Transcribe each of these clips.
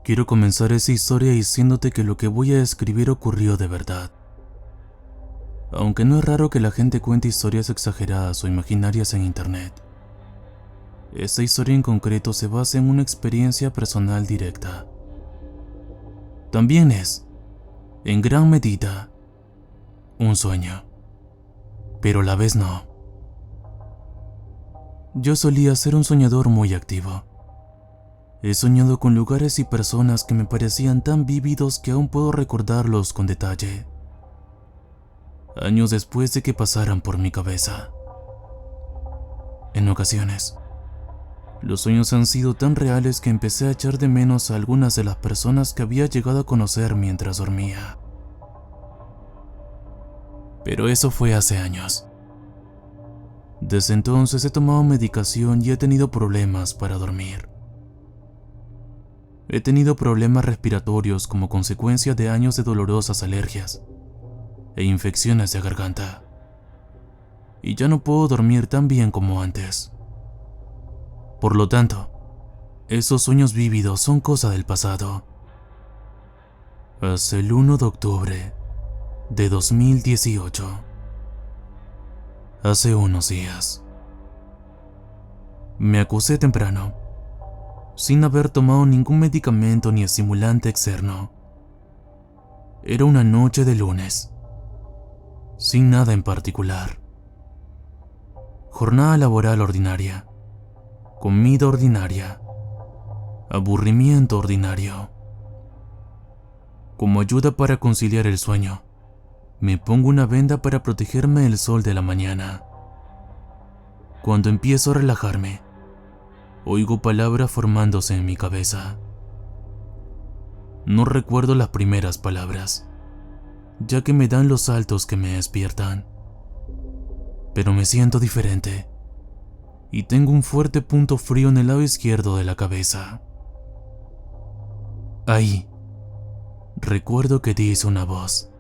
Quiero comenzar esa historia diciéndote que lo que voy a describir ocurrió de verdad. Aunque no es raro que la gente cuente historias exageradas o imaginarias en internet. Esta historia en concreto se basa en una experiencia personal directa. También es, en gran medida, un sueño. Pero a la vez no. Yo solía ser un soñador muy activo. He soñado con lugares y personas que me parecían tan vívidos que aún puedo recordarlos con detalle, años después de que pasaran por mi cabeza. En ocasiones, los sueños han sido tan reales que empecé a echar de menos a algunas de las personas que había llegado a conocer mientras dormía. Pero eso fue hace años. Desde entonces he tomado medicación y he tenido problemas para dormir. He tenido problemas respiratorios como consecuencia de años de dolorosas alergias e infecciones de garganta. Y ya no puedo dormir tan bien como antes. Por lo tanto, esos sueños vívidos son cosa del pasado. Hasta el 1 de octubre de 2018. Hace unos días. Me acosté temprano, sin haber tomado ningún medicamento ni estimulante externo. Era una noche de lunes, sin nada en particular. Jornada laboral ordinaria, comida ordinaria, aburrimiento ordinario. Como ayuda para conciliar el sueño, me pongo una venda para protegerme del sol de la mañana. Cuando empiezo a relajarme, oigo palabras formándose en mi cabeza. No recuerdo las primeras palabras, ya que me dan los saltos que me despiertan. Pero me siento diferente, y tengo un fuerte punto frío en el lado izquierdo de la cabeza. Ahí, recuerdo que dice una voz.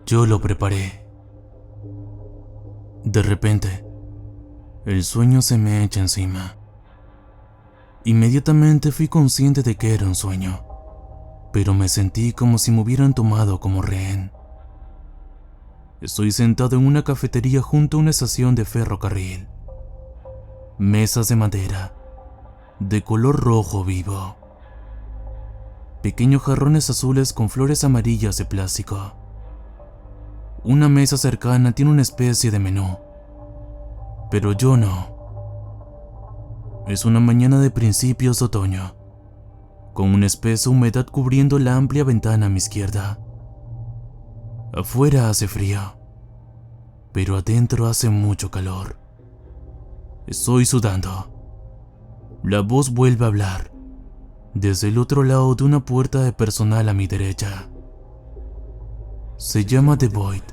Yo lo preparé. De repente, el sueño se me echa encima. Inmediatamente fui consciente de que era un sueño, pero me sentí como si me hubieran tomado como rehén. Estoy sentado en una cafetería junto a una estación de ferrocarril. Mesas de madera, de color rojo vivo. Pequeños jarrones azules con flores amarillas de plástico. Una mesa cercana tiene una especie de menú, pero yo no. Es una mañana de principios de otoño, con una espesa humedad cubriendo la amplia ventana a mi izquierda. Afuera hace frío, pero adentro hace mucho calor. Estoy sudando. La voz vuelve a hablar, desde el otro lado de una puerta de personal a mi derecha. Se llama The Void.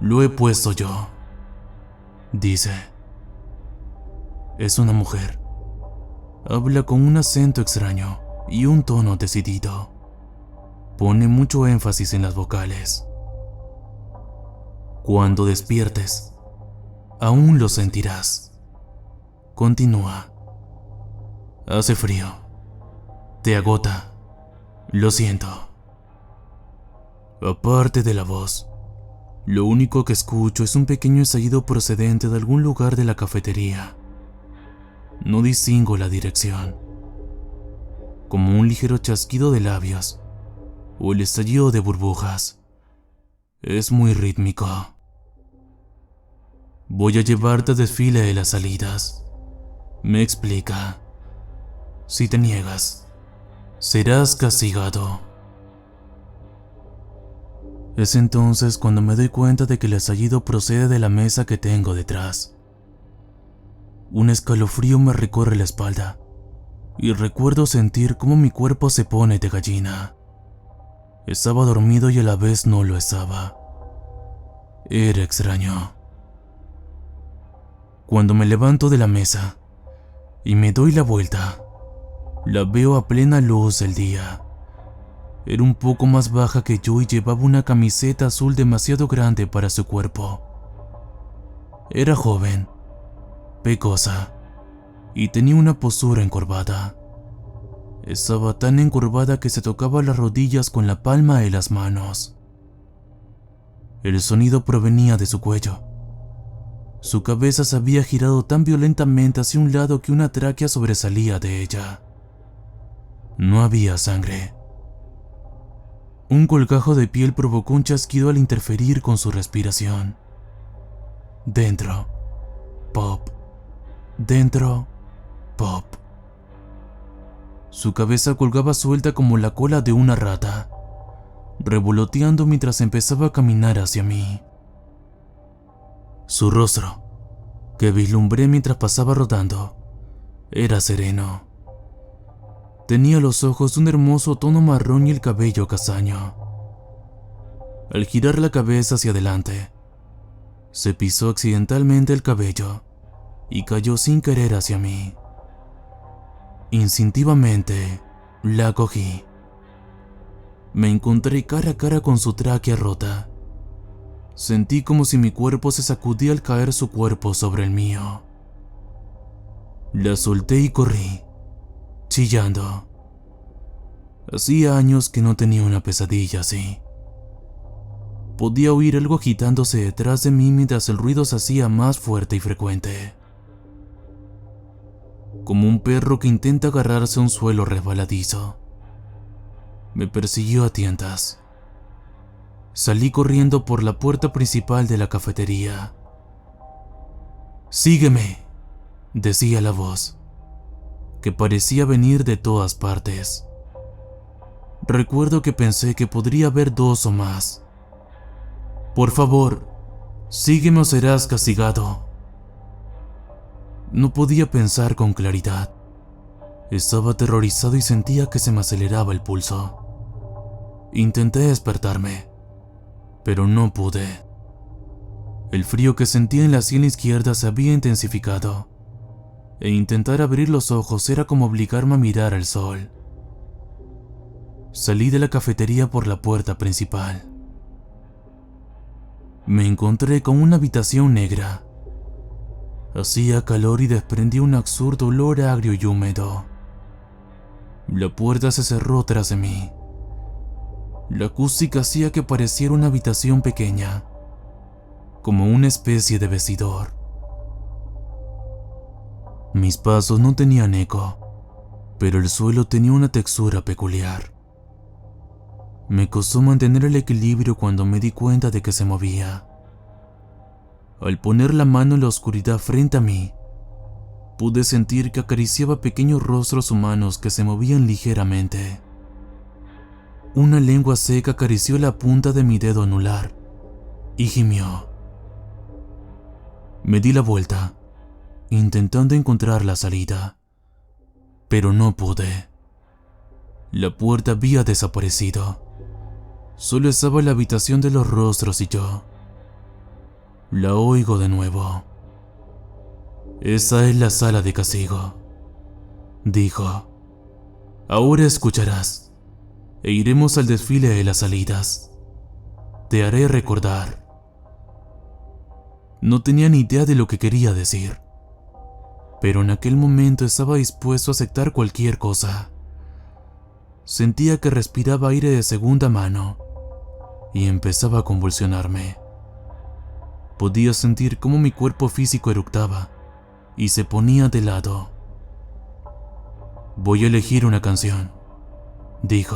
Lo he puesto yo. Dice. Es una mujer. Habla con un acento extraño y un tono decidido. Pone mucho énfasis en las vocales. Cuando despiertes, aún lo sentirás. Continúa. Hace frío. Te agota. Lo siento. Aparte de la voz, lo único que escucho es un pequeño estallido procedente de algún lugar de la cafetería. No distingo la dirección. Como un ligero chasquido de labios o el estallido de burbujas. Es muy rítmico. Voy a llevarte a desfile de las salidas. Me explica. Si te niegas, serás castigado. Es entonces cuando me doy cuenta de que el estallido procede de la mesa que tengo detrás. Un escalofrío me recorre la espalda y recuerdo sentir cómo mi cuerpo se pone de gallina. Estaba dormido y a la vez no lo estaba. Era extraño. Cuando me levanto de la mesa y me doy la vuelta, la veo a plena luz del día. Era un poco más baja que yo y llevaba una camiseta azul demasiado grande para su cuerpo. Era joven, pecosa y tenía una postura encorvada. Estaba tan encorvada que se tocaba las rodillas con la palma de las manos. El sonido provenía de su cuello. Su cabeza se había girado tan violentamente hacia un lado que una tráquea sobresalía de ella. No había sangre. Un colgajo de piel provocó un chasquido al interferir con su respiración. Dentro. Pop. Dentro. Pop. Su cabeza colgaba suelta como la cola de una rata, revoloteando mientras empezaba a caminar hacia mí. Su rostro, que vislumbré mientras pasaba rodando, era sereno. Tenía los ojos de un hermoso tono marrón y el cabello castaño. Al girar la cabeza hacia adelante, se pisó accidentalmente el cabello y cayó sin querer hacia mí. Instintivamente, la cogí. Me encontré cara a cara con su tráquea rota. Sentí como si mi cuerpo se sacudía al caer su cuerpo sobre el mío. La solté y corrí, chillando. Hacía años que no tenía una pesadilla así. Podía oír algo agitándose detrás de mí mientras el ruido se hacía más fuerte y frecuente. Como un perro que intenta agarrarse a un suelo resbaladizo. Me persiguió a tientas. Salí corriendo por la puerta principal de la cafetería. «Sígueme», decía la voz, que parecía venir de todas partes. Recuerdo que pensé que podría haber dos o más. «Por favor, sígueme o serás castigado». No podía pensar con claridad. Estaba aterrorizado y sentía que se me aceleraba el pulso. Intenté despertarme, pero no pude. El frío que sentía en la sien izquierda se había intensificado, e intentar abrir los ojos era como obligarme a mirar al sol. Salí de la cafetería por la puerta principal. Me encontré con una habitación negra. Hacía calor y desprendía un absurdo olor agrio y húmedo. La puerta se cerró tras de mí. La acústica hacía que pareciera una habitación pequeña, como una especie de vestidor. Mis pasos no tenían eco, pero el suelo tenía una textura peculiar. Me costó mantener el equilibrio cuando me di cuenta de que se movía. Al poner la mano en la oscuridad frente a mí, pude sentir que acariciaba pequeños rostros humanos que se movían ligeramente. Una lengua seca acarició la punta de mi dedo anular y gimió. Me di la vuelta, intentando encontrar la salida, pero no pude. La puerta había desaparecido. Solo estaba la habitación de los rostros y yo. La oigo de nuevo. «Esa es la sala de castigo», dijo. «Ahora escucharás, e iremos al desfile de las salidas. Te haré recordar». No tenía ni idea de lo que quería decir, pero en aquel momento estaba dispuesto a aceptar cualquier cosa. Sentía que respiraba aire de segunda mano y empezaba a convulsionarme. Podía sentir cómo mi cuerpo físico eructaba y se ponía de lado. «Voy a elegir una canción», dijo.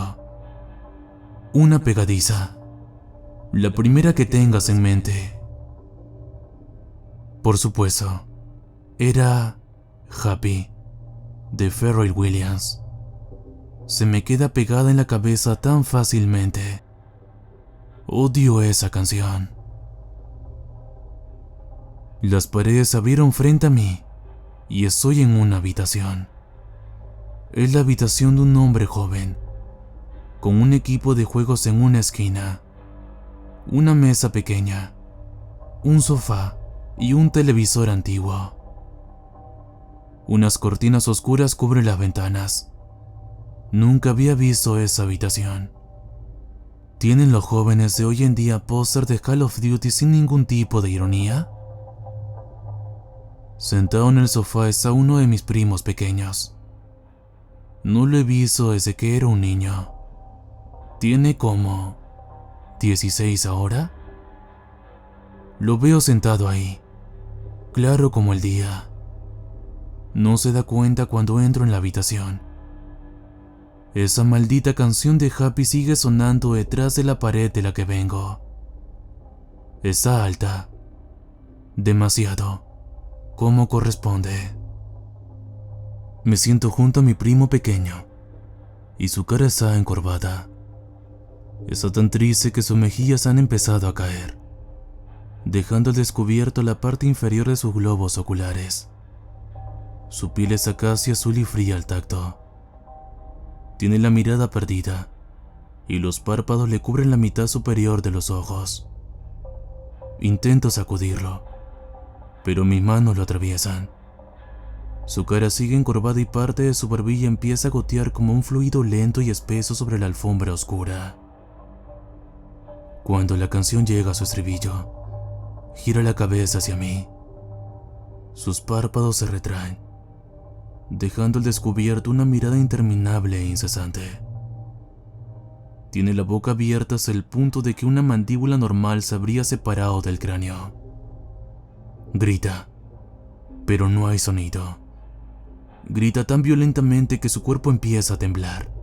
«Una pegadiza. La primera que tengas en mente». Por supuesto, era Happy, de Pharrell Williams. Se me queda pegada en la cabeza tan fácilmente. Odio esa canción. Las paredes se abrieron frente a mí y estoy en una habitación. Es la habitación de un hombre joven, con un equipo de juegos en una esquina, una mesa pequeña, un sofá y un televisor antiguo. Unas cortinas oscuras cubren las ventanas. Nunca había visto esa habitación. ¿Tienen los jóvenes de hoy en día póster de Call of Duty sin ningún tipo de ironía? Sentado en el sofá está uno de mis primos pequeños. No lo he visto desde que era un niño. Tiene como 16 ahora. Lo veo sentado ahí, claro como el día. No se da cuenta cuando entro en la habitación. Esa maldita canción de Happy sigue sonando detrás de la pared de la que vengo. Está alta. Demasiado. Como corresponde. Me siento junto a mi primo pequeño, y su cara está encorvada. Está tan triste que sus mejillas han empezado a caer, dejando al descubierto la parte inferior de sus globos oculares. Su piel está casi azul y fría al tacto. Tiene la mirada perdida, y los párpados le cubren la mitad superior de los ojos. Intento sacudirlo, pero mis manos lo atraviesan. Su cara sigue encorvada y parte de su barbilla empieza a gotear como un fluido lento y espeso sobre la alfombra oscura. Cuando la canción llega a su estribillo, gira la cabeza hacia mí. Sus párpados se retraen, dejando al descubierto una mirada interminable e incesante. Tiene la boca abierta hasta el punto de que una mandíbula normal se habría separado del cráneo. Grita, pero no hay sonido. Grita tan violentamente que su cuerpo empieza a temblar.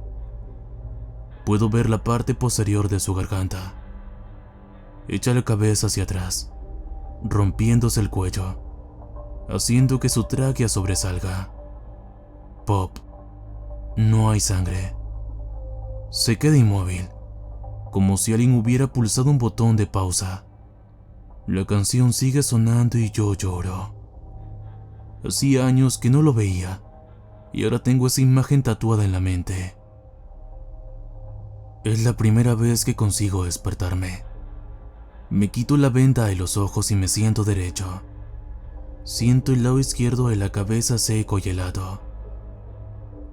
Puedo ver la parte posterior de su garganta. Echa la cabeza hacia atrás, rompiéndose el cuello, haciendo que su tráquea sobresalga. Pop. No hay sangre. Se queda inmóvil, como si alguien hubiera pulsado un botón de pausa. La canción sigue sonando y yo lloro. Hacía años que no lo veía, y ahora tengo esa imagen tatuada en la mente. Es la primera vez que consigo despertarme. Me quito la venda de los ojos y me siento derecho. Siento el lado izquierdo de la cabeza seco y helado.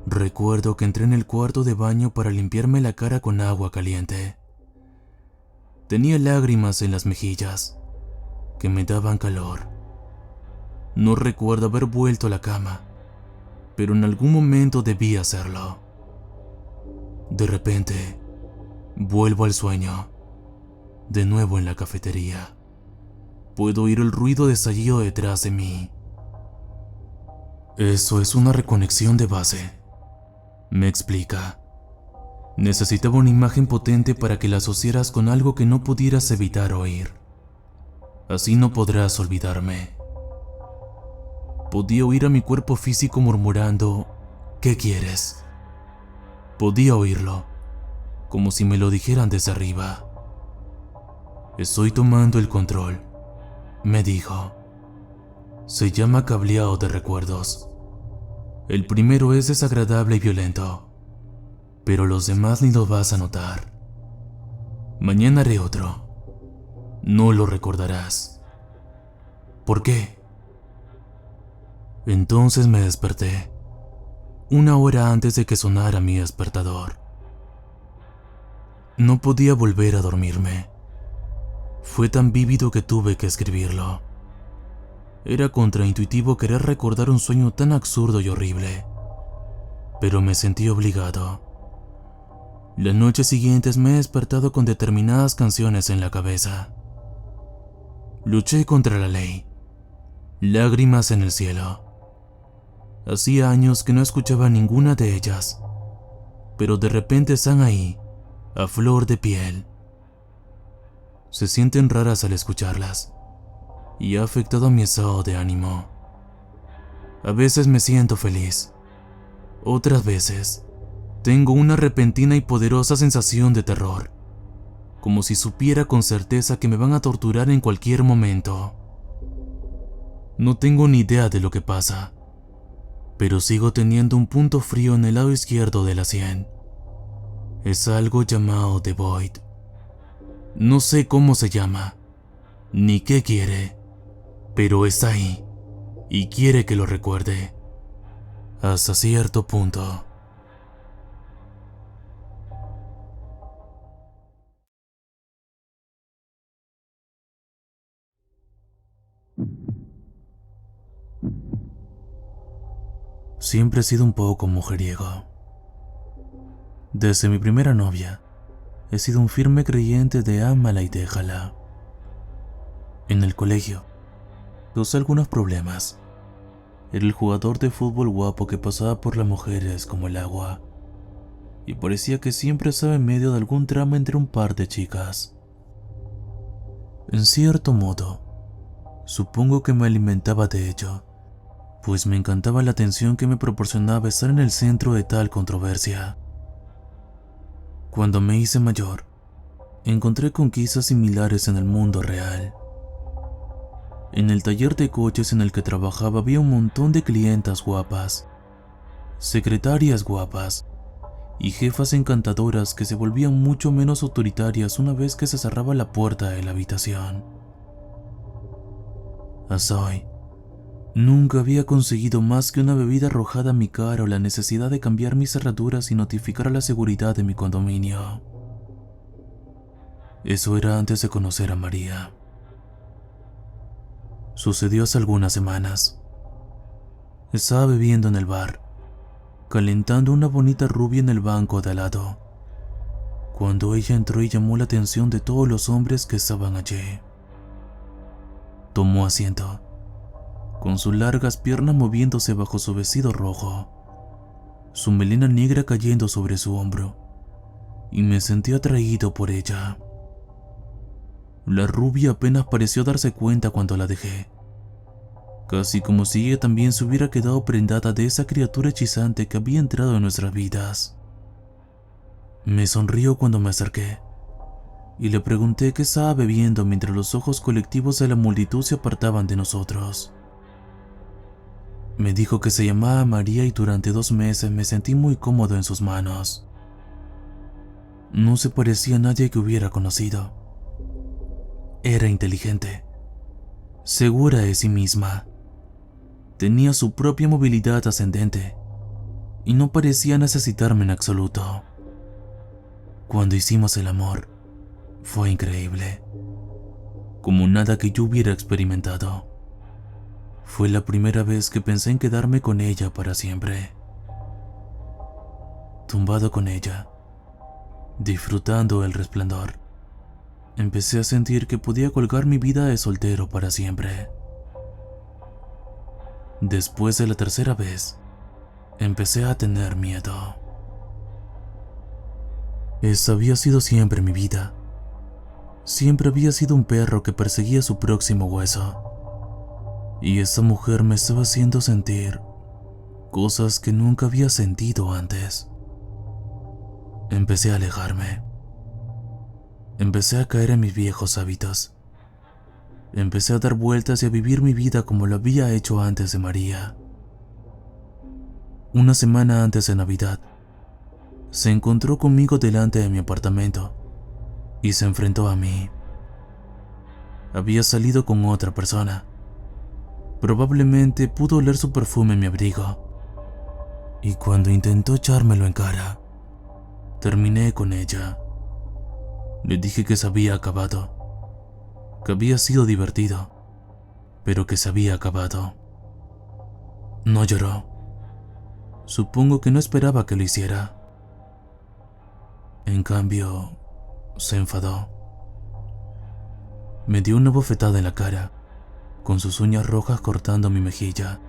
Recuerdo que entré en el cuarto de baño para limpiarme la cara con agua caliente. Tenía lágrimas en las mejillas, que me daban calor. No recuerdo haber vuelto a la cama, pero en algún momento debí hacerlo. De repente, vuelvo al sueño, de nuevo en la cafetería. Puedo oír el ruido de estallido detrás de mí. Eso es una reconexión de base, me explica. Necesitaba una imagen potente para que la asociaras con algo que no pudieras evitar oír. Así no podrás olvidarme. Podía oír a mi cuerpo físico murmurando, ¿qué quieres? Podía oírlo, como si me lo dijeran desde arriba. Estoy tomando el control, me dijo. Se llama cableado de recuerdos. El primero es desagradable y violento, pero los demás ni los vas a notar. Mañana haré otro. No lo recordarás. ¿Por qué? Entonces me desperté, 1 hora antes de que sonara mi despertador. No podía volver a dormirme. Fue tan vívido que tuve que escribirlo. Era contraintuitivo querer recordar un sueño tan absurdo y horrible, pero me sentí obligado. Las noches siguientes me he despertado con determinadas canciones en la cabeza. Luché contra la ley. Lágrimas en el cielo. Hacía años que no escuchaba ninguna de ellas, pero de repente están ahí, a flor de piel. Se sienten raras al escucharlas, y ha afectado a mi estado de ánimo. A veces me siento feliz, otras veces tengo una repentina y poderosa sensación de terror, como si supiera con certeza que me van a torturar en cualquier momento. No tengo ni idea de lo que pasa, pero sigo teniendo un punto frío en el lado izquierdo de la sien. Es algo llamado The Void. No sé cómo se llama, ni qué quiere, pero está ahí, y quiere que lo recuerde, hasta cierto punto. Siempre he sido un poco mujeriego. Desde mi primera novia, he sido un firme creyente de ámala y déjala. En el colegio, causé algunos problemas. Era el jugador de fútbol guapo que pasaba por las mujeres como el agua, y parecía que siempre estaba en medio de algún drama entre un par de chicas. En cierto modo, supongo que me alimentaba de ello, pues me encantaba la atención que me proporcionaba estar en el centro de tal controversia. Cuando me hice mayor, encontré conquistas similares en el mundo real. En el taller de coches en el que trabajaba había un montón de clientas guapas, secretarias guapas y jefas encantadoras que se volvían mucho menos autoritarias una vez que se cerraba la puerta de la habitación. Hasta hoy, nunca había conseguido más que una bebida arrojada a mi cara o la necesidad de cambiar mis cerraduras y notificar a la seguridad de mi condominio. Eso era antes de conocer a María. Sucedió hace algunas semanas. Estaba bebiendo en el bar, calentando una bonita rubia en el banco de al lado, cuando ella entró y llamó la atención de todos los hombres que estaban allí. Tomó asiento, con sus largas piernas moviéndose bajo su vestido rojo, su melena negra cayendo sobre su hombro, y me sentí atraído por ella. La rubia apenas pareció darse cuenta cuando la dejé, casi como si ella también se hubiera quedado prendada de esa criatura hechizante que había entrado en nuestras vidas. Me sonrió cuando me acerqué y le pregunté qué estaba bebiendo mientras los ojos colectivos de la multitud se apartaban de nosotros. Me dijo que se llamaba María y durante 2 meses me sentí muy cómodo en sus manos. No se parecía a nadie que hubiera conocido. Era inteligente, segura de sí misma. Tenía su propia movilidad ascendente y no parecía necesitarme en absoluto. Cuando hicimos el amor, fue increíble, como nada que yo hubiera experimentado. Fue la primera vez que pensé en quedarme con ella para siempre. Tumbado con ella, disfrutando el resplandor, empecé a sentir que podía colgar mi vida de soltero para siempre. Después de la tercera vez, empecé a tener miedo. Esa había sido siempre mi vida. Siempre había sido un perro que perseguía su próximo hueso. Y esa mujer me estaba haciendo sentir cosas que nunca había sentido antes. Empecé a alejarme. Empecé a caer en mis viejos hábitos. Empecé a dar vueltas y a vivir mi vida como lo había hecho antes de María. Una semana antes de Navidad, se encontró conmigo delante de mi apartamento y se enfrentó a mí. Había salido con otra persona. Probablemente pudo oler su perfume en mi abrigo. Y cuando intentó echármelo en cara, terminé con ella. Le dije que se había acabado, que había sido divertido, pero que se había acabado. No lloró. Supongo que no esperaba que lo hiciera. En cambio, se enfadó. Me dio una bofetada en la cara, con sus uñas rojas cortando mi mejilla,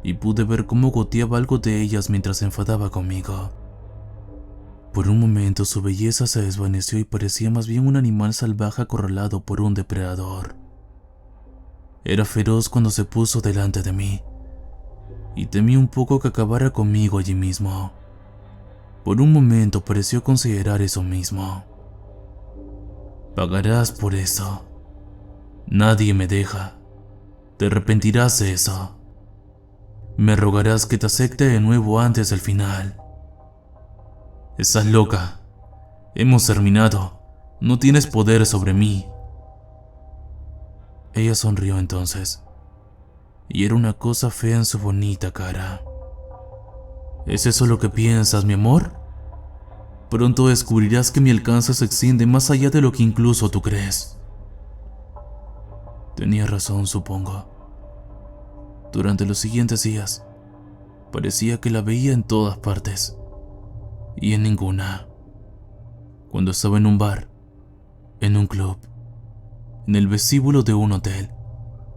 y pude ver cómo goteaba algo de ellas mientras se enfadaba conmigo. Por un momento su belleza se desvaneció y parecía más bien un animal salvaje acorralado por un depredador. Era feroz cuando se puso delante de mí, y temí un poco que acabara conmigo allí mismo. Por un momento pareció considerar eso mismo. Pagarás por eso. Nadie me deja. Te arrepentirás de eso. Me rogarás que te acepte de nuevo antes del final. Estás loca. Hemos terminado. No tienes poder sobre mí. Ella sonrió entonces, y era una cosa fea en su bonita cara. ¿Es eso lo que piensas, mi amor? Pronto descubrirás que mi alcance se extiende más allá de lo que incluso tú crees. Tenía razón, supongo. Durante los siguientes días, parecía que la veía en todas partes. y en ninguna. Cuando estaba en un bar, en un club, en el vestíbulo de un hotel,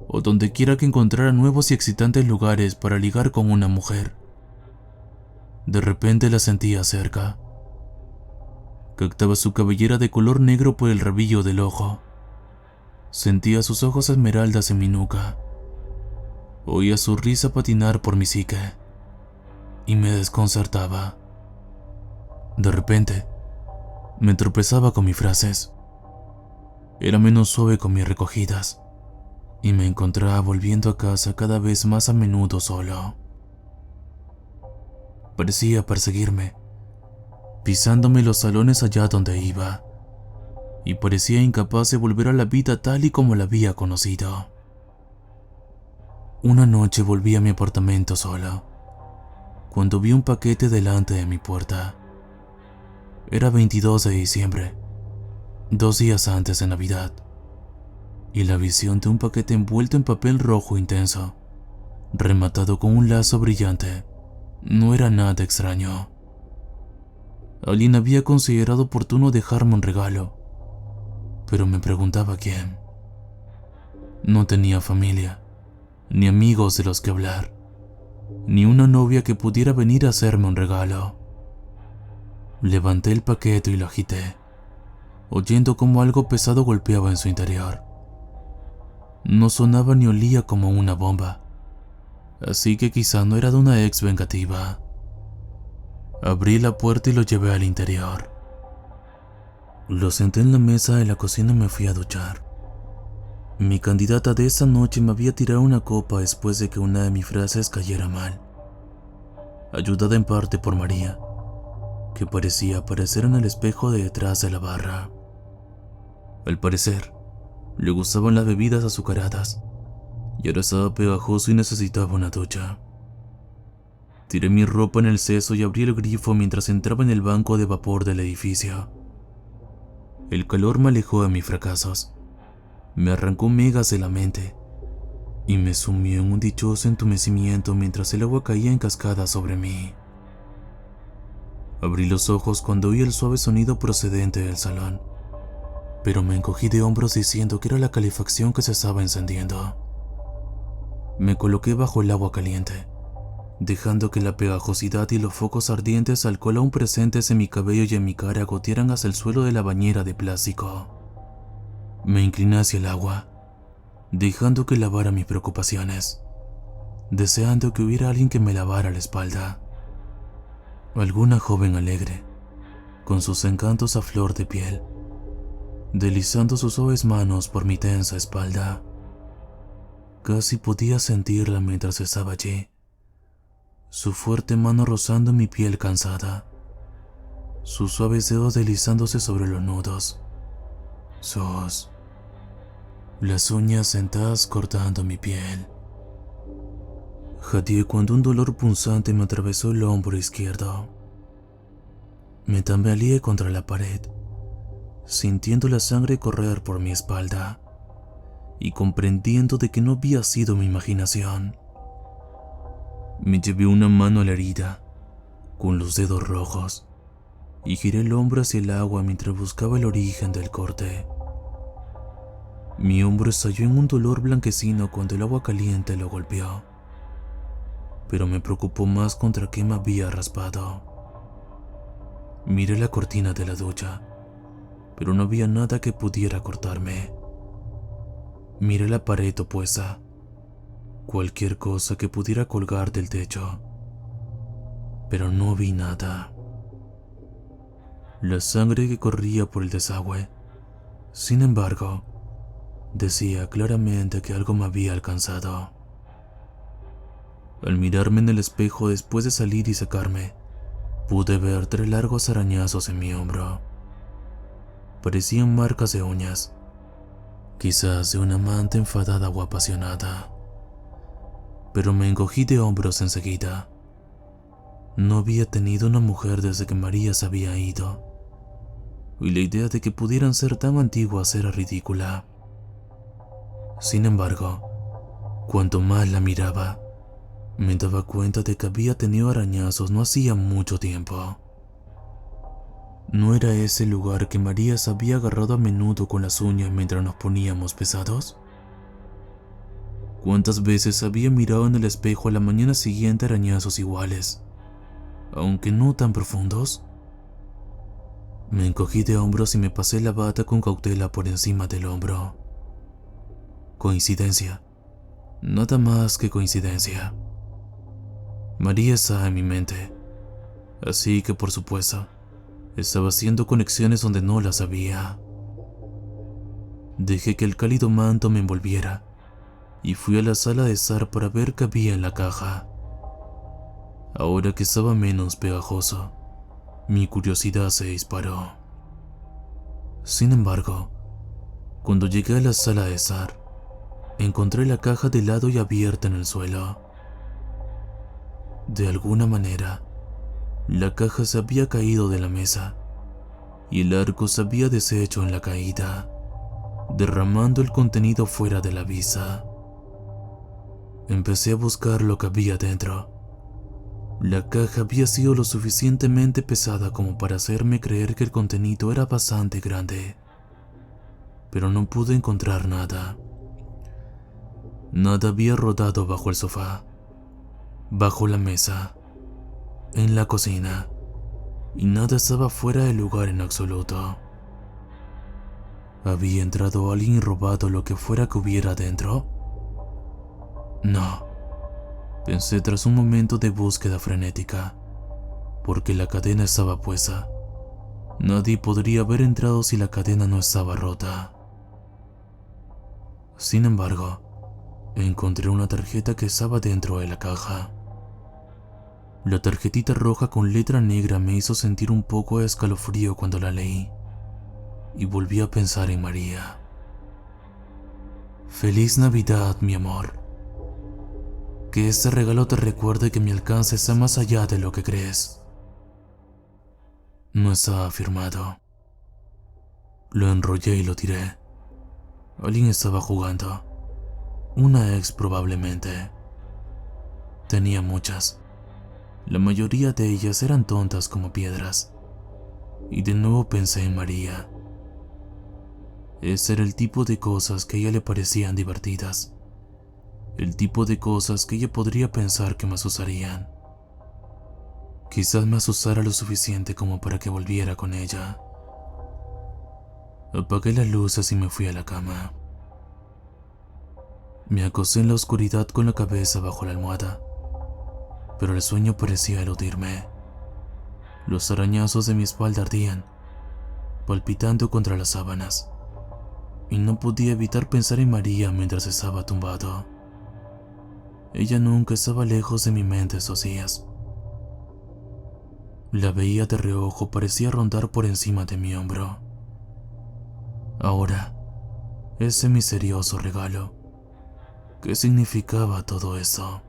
o donde quiera que encontrara nuevos y excitantes lugares para ligar con una mujer, de repente la sentía cerca. Captaba su cabellera de color negro por el rabillo del ojo. Sentía sus ojos esmeraldas en mi nuca. Oía su risa patinar por mi psique y me desconcertaba. De repente, me tropezaba con mis frases. Era menos suave con mis recogidas y me encontraba volviendo a casa cada vez más a menudo solo. Parecía perseguirme, pisándome los salones allá donde iba, y parecía incapaz de volver a la vida tal y como la había conocido. Una noche volví a mi apartamento solo, cuando vi un paquete delante de mi puerta. Era 22 de diciembre, 2 días antes de Navidad, y la visión de un paquete envuelto en papel rojo intenso, rematado con un lazo brillante, no era nada extraño. Alguien había considerado oportuno dejarme un regalo, pero me preguntaba quién. No tenía familia, ni amigos de los que hablar, ni una novia que pudiera venir a hacerme un regalo. Levanté el paquete y lo agité, oyendo cómo algo pesado golpeaba en su interior. No sonaba ni olía como una bomba, así que quizá no era de una ex vengativa. Abrí la puerta y lo llevé al interior. Lo senté en la mesa de la cocina y me fui a duchar. Mi candidata de esa noche me había tirado una copa después de que una de mis frases cayera mal, ayudada en parte por María, que parecía aparecer en el espejo de detrás de la barra. Al parecer, le gustaban las bebidas azucaradas, y ahora estaba pegajoso y necesitaba una ducha. Tiré mi ropa en el cesto y abrí el grifo mientras entraba en el banco de vapor del edificio. El calor me alejó de mis fracasos, me arrancó megas de la mente y me sumió en un dichoso entumecimiento mientras el agua caía en cascada sobre mí. Abrí los ojos cuando oí el suave sonido procedente del salón, pero me encogí de hombros diciendo que era la calefacción que se estaba encendiendo. Me coloqué bajo el agua caliente, dejando que la pegajosidad y los focos ardientes de alcohol aún presentes en mi cabello y en mi cara gotearan hasta el suelo de la bañera de plástico. Me incliné hacia el agua, dejando que lavara mis preocupaciones, deseando que hubiera alguien que me lavara la espalda. Alguna joven alegre, con sus encantos a flor de piel, deslizando sus suaves manos por mi tensa espalda. Casi podía sentirla mientras estaba allí, su fuerte mano rozando mi piel cansada, sus suaves dedos deslizándose sobre los nudos, las uñas sentadas cortando mi piel. Jadeé cuando un dolor punzante me atravesó el hombro izquierdo. Me tambaleé contra la pared, sintiendo la sangre correr por mi espalda y comprendiendo de que no había sido mi imaginación. Me llevé una mano a la herida, con los dedos rojos, y giré el hombro hacia el agua mientras buscaba el origen del corte. Mi hombro estalló en un dolor blanquecino cuando el agua caliente lo golpeó, pero me preocupó más contra qué me había raspado. Miré la cortina de la ducha, pero no había nada que pudiera cortarme. Miré la pared opuesta, cualquier cosa que pudiera colgar del techo, pero no vi nada. La sangre que corría por el desagüe, sin embargo, decía claramente que algo me había alcanzado. Al mirarme en el espejo después de salir y secarme, pude ver 3 largos arañazos en mi hombro. Parecían marcas de uñas, quizás de una amante enfadada o apasionada. Pero me encogí de hombros enseguida. No había tenido una mujer desde que María se había ido, y la idea de que pudieran ser tan antiguas era ridícula. Sin embargo, cuanto más la miraba, me daba cuenta de que había tenido arañazos no hacía mucho tiempo. ¿No era ese el lugar que María se había agarrado a menudo con las uñas mientras nos poníamos pesados? ¿Cuántas veces había mirado en el espejo a la mañana siguiente arañazos iguales, aunque no tan profundos? Me encogí de hombros y me pasé la bata con cautela por encima del hombro. Coincidencia. Nada más que coincidencia. María estaba en mi mente, así que por supuesto, estaba haciendo conexiones donde no las había. Dejé que el cálido manto me envolviera y fui a la sala de estar para ver qué había en la caja. Ahora que estaba menos pegajoso, mi curiosidad se disparó. Sin embargo, cuando llegué a la sala de estar, encontré la caja de lado y abierta en el suelo. De alguna manera, la caja se había caído de la mesa y el arco se había deshecho en la caída, derramando el contenido fuera de la vista. Empecé a buscar lo que había dentro. La caja había sido lo suficientemente pesada como para hacerme creer que el contenido era bastante grande, pero no pude encontrar nada. Nada había rodado bajo el sofá, bajo la mesa, en la cocina, y nada estaba fuera de lugar en absoluto. ¿Había entrado alguien y robado lo que fuera que hubiera dentro? No, pensé tras un momento de búsqueda frenética, porque la cadena estaba puesta. Nadie podría haber entrado si la cadena no estaba rota. Sin embargo, encontré una tarjeta que estaba dentro de la caja. La tarjetita roja con letra negra me hizo sentir un poco de escalofrío cuando la leí, y volví a pensar en María. Feliz Navidad, mi amor. Que este regalo te recuerde que mi alcance está más allá de lo que crees. No estaba firmado. Lo enrollé y lo tiré. Alguien estaba jugando. Una ex probablemente. Tenía muchas. La mayoría de ellas eran tontas como piedras. Y de nuevo pensé en María. Ese era el tipo de cosas que a ella le parecían divertidas. El tipo de cosas que ella podría pensar que me asustarían. Quizás me asustara lo suficiente como para que volviera con ella. Apagué las luces y me fui a la cama. Me acosté en la oscuridad con la cabeza bajo la almohada, pero el sueño parecía eludirme. Los arañazos de mi espalda ardían, palpitando contra las sábanas, y no podía evitar pensar en María mientras estaba tumbado. Ella nunca estaba lejos de mi mente esos días. La veía de reojo, parecía rondar por encima de mi hombro. Ahora, ese misterioso regalo. ¿Qué significaba todo eso?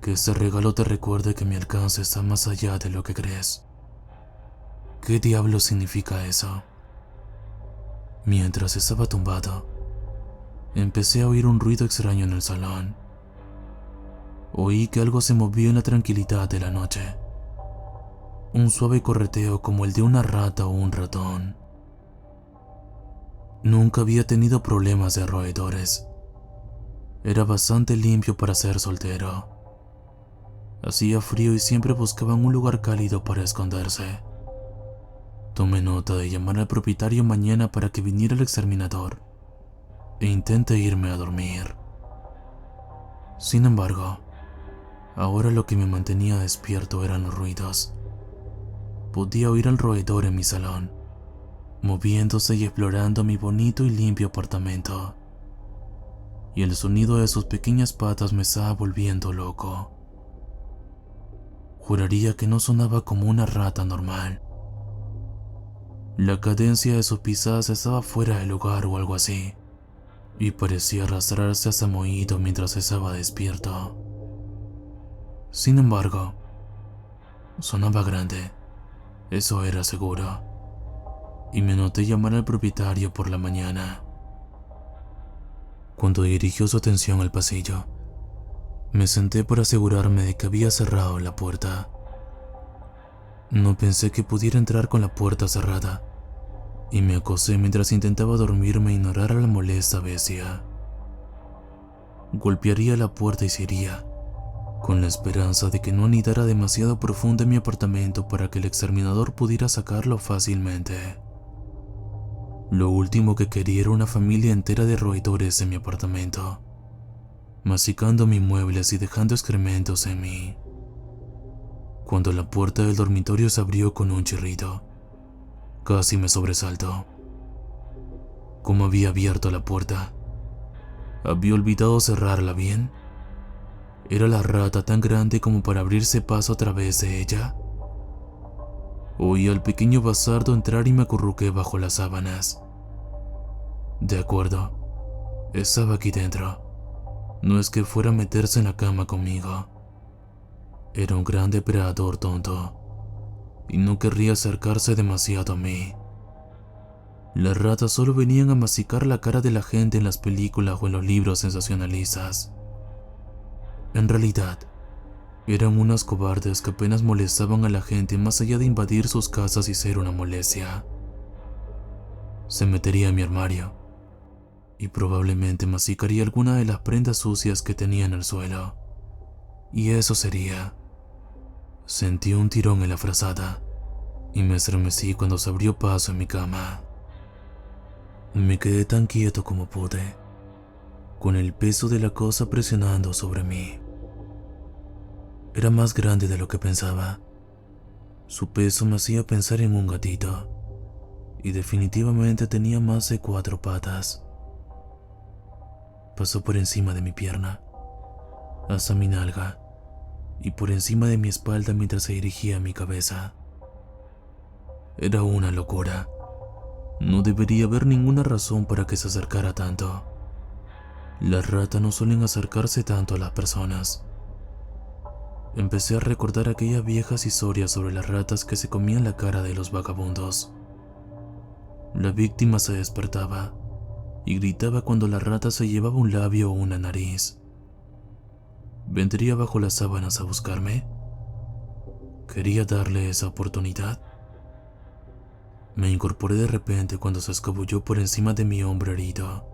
Que ese regalo te recuerde que mi alcance está más allá de lo que crees. ¿Qué diablo significa eso? Mientras estaba tumbado, empecé a oír un ruido extraño en el salón. Oí que algo se movió en la tranquilidad de la noche. Un suave correteo como el de una rata o un ratón. Nunca había tenido problemas de roedores. Era bastante limpio para ser soltero. Hacía frío y siempre buscaban un lugar cálido para esconderse. Tomé nota de llamar al propietario mañana para que viniera el exterminador e intenté irme a dormir. Sin embargo, ahora lo que me mantenía despierto eran los ruidos. Podía oír al roedor en mi salón, moviéndose y explorando mi bonito y limpio apartamento. Y el sonido de sus pequeñas patas me estaba volviendo loco. Juraría que no sonaba como una rata normal. La cadencia de sus pisadas estaba fuera de lugar o algo así, y parecía arrastrarse hasta mi oído mientras estaba despierto. Sin embargo, sonaba grande, eso era seguro, y me noté llamar al propietario por la mañana. Cuando dirigió su atención al pasillo, me senté para asegurarme de que había cerrado la puerta. No pensé que pudiera entrar con la puerta cerrada, y me acosé mientras intentaba dormirme e ignorar a la molesta bestia. Golpearía la puerta y se iría, con la esperanza de que no anidara demasiado profundo en mi apartamento para que el exterminador pudiera sacarlo fácilmente. Lo último que quería era una familia entera de roedores en mi apartamento, masticando mis muebles y dejando excrementos en mí. Cuando la puerta del dormitorio se abrió con un chirrido, casi me sobresaltó. ¿Cómo había abierto la puerta? ¿Había olvidado cerrarla bien? ¿Era la rata tan grande como para abrirse paso a través de ella? Oí al pequeño bastardo entrar y me acurruqué bajo las sábanas. De acuerdo, estaba aquí dentro. No es que fuera a meterse en la cama conmigo. Era un gran depredador tonto, y no querría acercarse demasiado a mí. Las ratas solo venían a masticar la cara de la gente en las películas o en los libros sensacionalistas. En realidad, eran unas cobardes que apenas molestaban a la gente más allá de invadir sus casas y ser una molestia. Se metería en mi armario y probablemente masticaría alguna de las prendas sucias que tenía en el suelo. Y eso sería. Sentí un tirón en la frazada y me estremecí cuando se abrió paso en mi cama. Me quedé tan quieto como pude, con el peso de la cosa presionando sobre mí. Era más grande de lo que pensaba. Su peso me hacía pensar en un gatito, y definitivamente tenía más de 4 patas. Pasó por encima de mi pierna, hasta mi nalga, y por encima de mi espalda mientras se dirigía a mi cabeza. Era una locura. No debería haber ninguna razón para que se acercara tanto. Las ratas no suelen acercarse tanto a las personas. Empecé a recordar aquellas viejas historias sobre las ratas que se comían la cara de los vagabundos. La víctima se despertaba y gritaba cuando la rata se llevaba un labio o una nariz. ¿Vendría bajo las sábanas a buscarme? ¿Quería darle esa oportunidad? Me incorporé de repente cuando se escabulló por encima de mi hombro herido.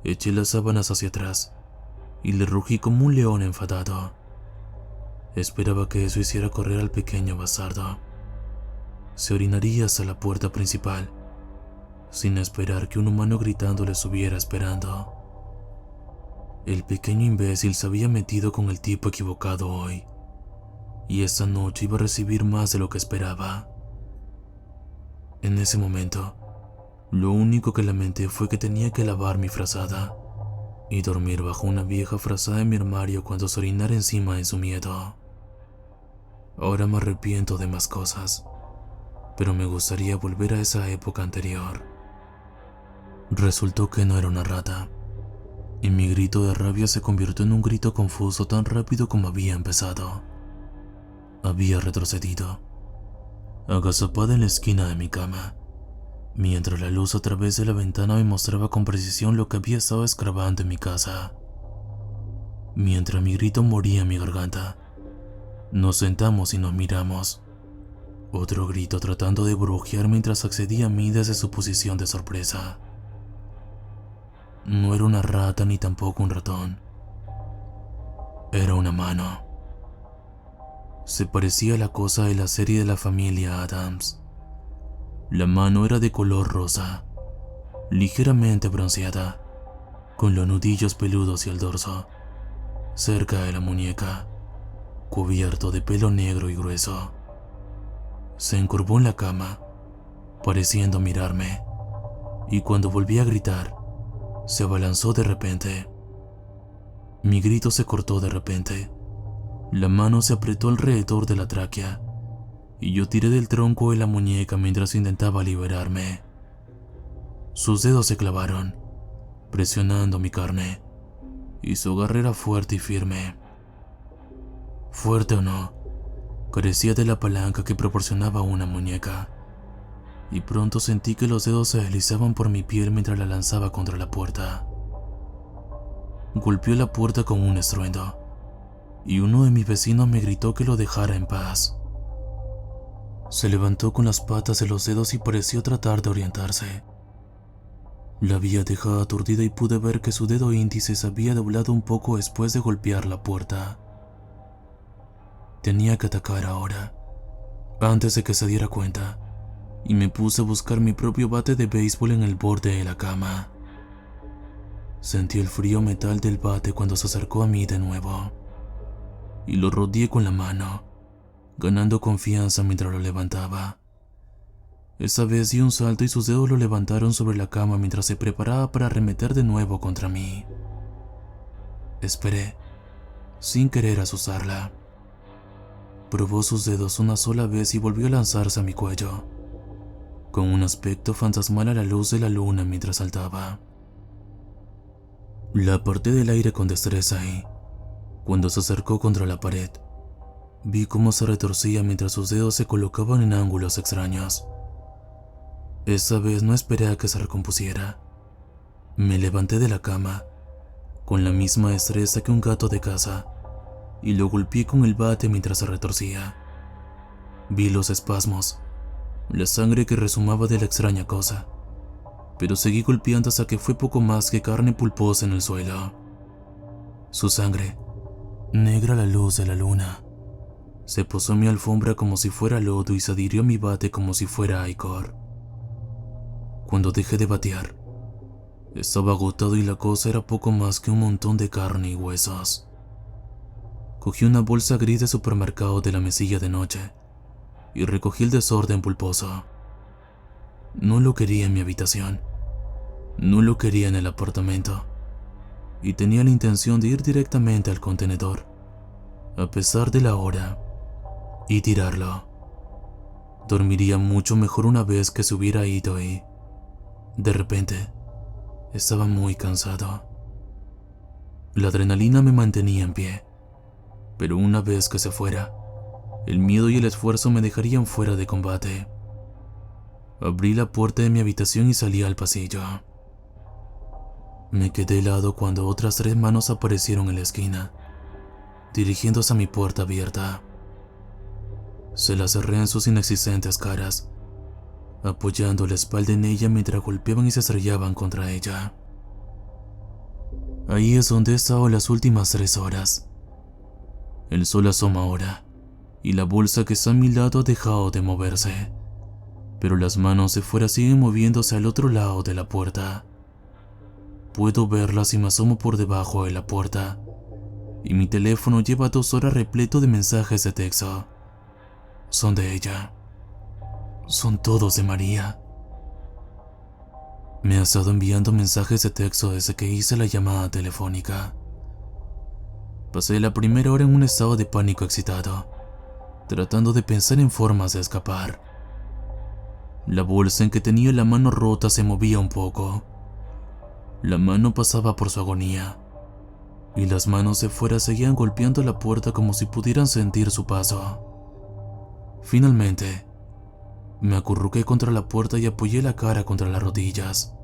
Eché las sábanas hacia atrás y le rugí como un león enfadado. Esperaba que eso hiciera correr al pequeño bastardo. Se orinaría hasta la puerta principal, sin esperar que un humano gritando le estuviera esperando. El pequeño imbécil se había metido con el tipo equivocado hoy, y esta noche iba a recibir más de lo que esperaba. En ese momento, lo único que lamenté fue que tenía que lavar mi frazada y dormir bajo una vieja frazada en mi armario cuando se orinara encima de su miedo. Ahora me arrepiento de más cosas, pero me gustaría volver a esa época anterior. Resultó que no era una rata, y mi grito de rabia se convirtió en un grito confuso tan rápido como había empezado. Había retrocedido, agazapada en la esquina de mi cama, mientras la luz a través de la ventana me mostraba con precisión lo que había estado escarbando en mi casa. Mientras mi grito moría en mi garganta, nos sentamos y nos miramos. Otro grito tratando de brujear mientras accedía a mí desde su posición de sorpresa. No era una rata ni tampoco un ratón. Era una mano. Se parecía a la cosa de la serie de la familia Addams. La mano era de color rosa, ligeramente bronceada, con los nudillos peludos y el dorso, cerca de la muñeca, cubierto de pelo negro y grueso. Se encorvó en la cama, pareciendo mirarme, y cuando volví a gritar, se abalanzó de repente. Mi grito se cortó de repente. La mano se apretó alrededor de la tráquea, y yo tiré del tronco de la muñeca mientras intentaba liberarme. Sus dedos se clavaron, presionando mi carne, y su garra era fuerte y firme. Fuerte o no, carecía de la palanca que proporcionaba una muñeca, y pronto sentí que los dedos se deslizaban por mi piel mientras la lanzaba contra la puerta. Golpeó la puerta con un estruendo, y uno de mis vecinos me gritó que lo dejara en paz. Se levantó con las patas de los dedos y pareció tratar de orientarse. La había dejado aturdida y pude ver que su dedo índice se había doblado un poco después de golpear la puerta. Tenía que atacar ahora, antes de que se diera cuenta, y me puse a buscar mi propio bate de béisbol en el borde de la cama. Sentí el frío metal del bate cuando se acercó a mí de nuevo, y lo rodeé con la mano, ganando confianza mientras lo levantaba. Esa vez di un salto y sus dedos lo levantaron sobre la cama mientras se preparaba para arremeter de nuevo contra mí. Esperé, sin querer asustarla. Probó sus dedos una sola vez y volvió a lanzarse a mi cuello, con un aspecto fantasmal a la luz de la luna mientras saltaba. La aparté del aire con destreza y, cuando se acercó contra la pared, vi cómo se retorcía mientras sus dedos se colocaban en ángulos extraños. Esa vez no esperé a que se recompusiera. Me levanté de la cama, con la misma destreza que un gato de casa, y lo golpeé con el bate mientras se retorcía. Vi los espasmos, la sangre que resumaba de la extraña cosa, pero seguí golpeando hasta que fue poco más que carne pulposa en el suelo. Su sangre, negra a la luz de la luna, se posó en mi alfombra como si fuera lodo y se adhirió a mi bate como si fuera icor. Cuando dejé de batear, estaba agotado y la cosa era poco más que un montón de carne y huesos. Cogí una bolsa gris de supermercado de la mesilla de noche y recogí el desorden pulposo. No lo quería en mi habitación, no lo quería en el apartamento, y tenía la intención de ir directamente al contenedor, a pesar de la hora, y tirarlo. Dormiría mucho mejor una vez que se hubiera ido y, de repente, estaba muy cansado. La adrenalina me mantenía en pie, pero una vez que se fuera, el miedo y el esfuerzo me dejarían fuera de combate. Abrí la puerta de mi habitación y salí al pasillo. Me quedé helado cuando otras 3 manos aparecieron en la esquina, dirigiéndose a mi puerta abierta. Se la cerré en sus inexistentes caras, apoyando la espalda en ella mientras golpeaban y se estrellaban contra ella. Ahí es donde he estado las últimas 3 horas. El sol asoma ahora, y la bolsa que está a mi lado ha dejado de moverse, pero las manos de fuera siguen moviéndose al otro lado de la puerta. Puedo verlas y me asomo por debajo de la puerta, y mi teléfono lleva 2 horas repleto de mensajes de texto. Son de ella. Son todos de María. Me ha estado enviando mensajes de texto desde que hice la llamada telefónica. Pasé la primera hora en un estado de pánico excitado, tratando de pensar en formas de escapar. La bolsa en que tenía la mano rota se movía un poco. La mano pasaba por su agonía, y las manos de fuera seguían golpeando la puerta como si pudieran sentir su paso. Finalmente, me acurruqué contra la puerta y apoyé la cara contra las rodillas,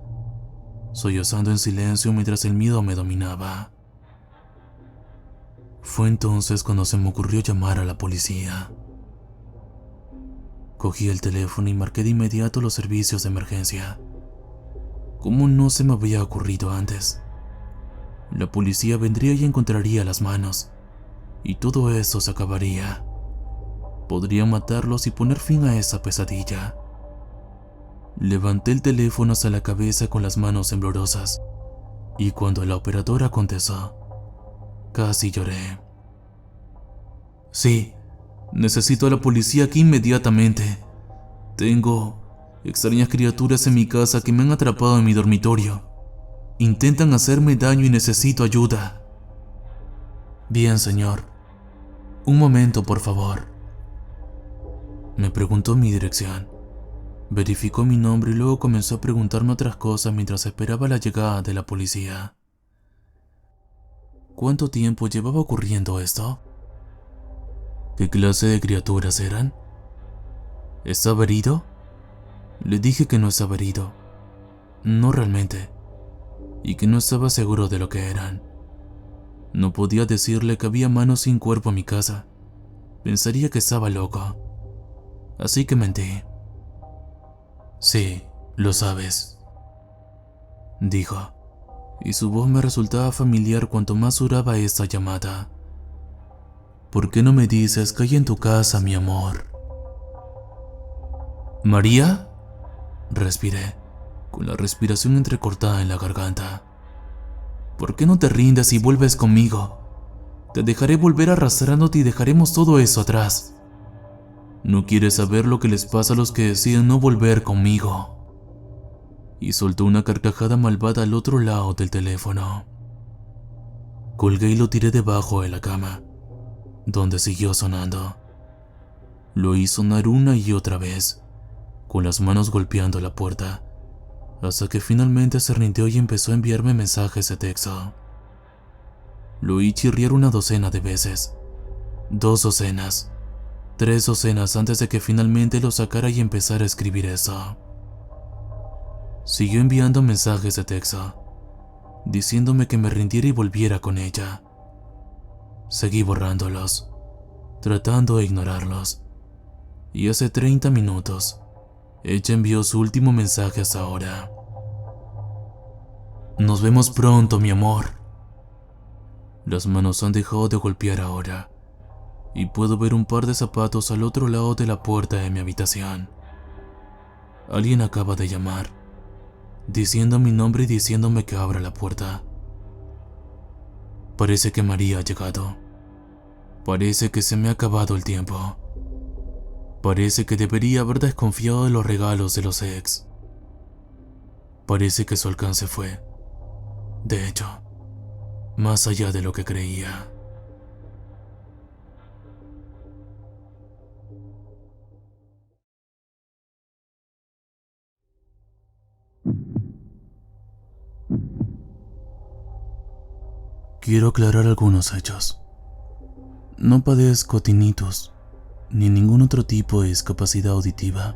sollozando en silencio mientras el miedo me dominaba. Fue entonces cuando se me ocurrió llamar a la policía. Cogí el teléfono y marqué de inmediato los servicios de emergencia. ¿Cómo no se me había ocurrido antes? La policía vendría y encontraría las manos, y todo eso se acabaría. Podría matarlos y poner fin a esa pesadilla. Levanté el teléfono hasta la cabeza con las manos temblorosas, y cuando la operadora contestó, casi lloré. Sí, necesito a la policía aquí inmediatamente. Tengo extrañas criaturas en mi casa que me han atrapado en mi dormitorio. Intentan hacerme daño y necesito ayuda. Bien, señor. Un momento, por favor. Me preguntó mi dirección. Verificó mi nombre y luego comenzó a preguntarme otras cosas mientras esperaba la llegada de la policía. ¿Cuánto tiempo llevaba ocurriendo esto? ¿Qué clase de criaturas eran? ¿Estaba herido? Le dije que no estaba herido. No realmente. Y que no estaba seguro de lo que eran. No podía decirle que había manos sin cuerpo en mi casa. Pensaría que estaba loco. así que mentí. Sí, lo sabes, dijo, y su voz me resultaba familiar cuanto más duraba esta llamada. ¿Por qué no me dices que hay en tu casa, mi amor? ¿María? Respiré, con la respiración entrecortada en la garganta. ¿Por qué no te rindes y vuelves conmigo? Te dejaré volver arrastrándote y dejaremos todo eso atrás. ¿No quieres saber lo que les pasa a los que deciden no volver conmigo? Y soltó una carcajada malvada al otro lado del teléfono. Colgué y lo tiré debajo de la cama, donde siguió sonando. Lo oí sonar una y otra vez, con las manos golpeando la puerta, hasta que finalmente se rindió y empezó a enviarme mensajes de texto. Lo oí chirriar una docena de veces, 2 docenas, 3 docenas antes de que finalmente lo sacara y empezara a escribir eso. Siguió enviando mensajes de texto, diciéndome que me rindiera y volviera con ella. Seguí borrándolos, tratando de ignorarlos, y hace 30 minutos, ella envió su último mensaje hasta ahora. Nos vemos pronto, mi amor. Las manos han dejado de golpear ahora, y puedo ver un par de zapatos al otro lado de la puerta de mi habitación. Alguien acaba de llamar, diciendo mi nombre y diciéndome que abra la puerta. Parece que María ha llegado. Parece que se me ha acabado el tiempo. Parece que debería haber desconfiado de los regalos de los ex. Parece que su alcance fue, de hecho, más allá de lo que creía. Quiero aclarar algunos hechos. No padezco tinnitus, ni ningún otro tipo de discapacidad auditiva.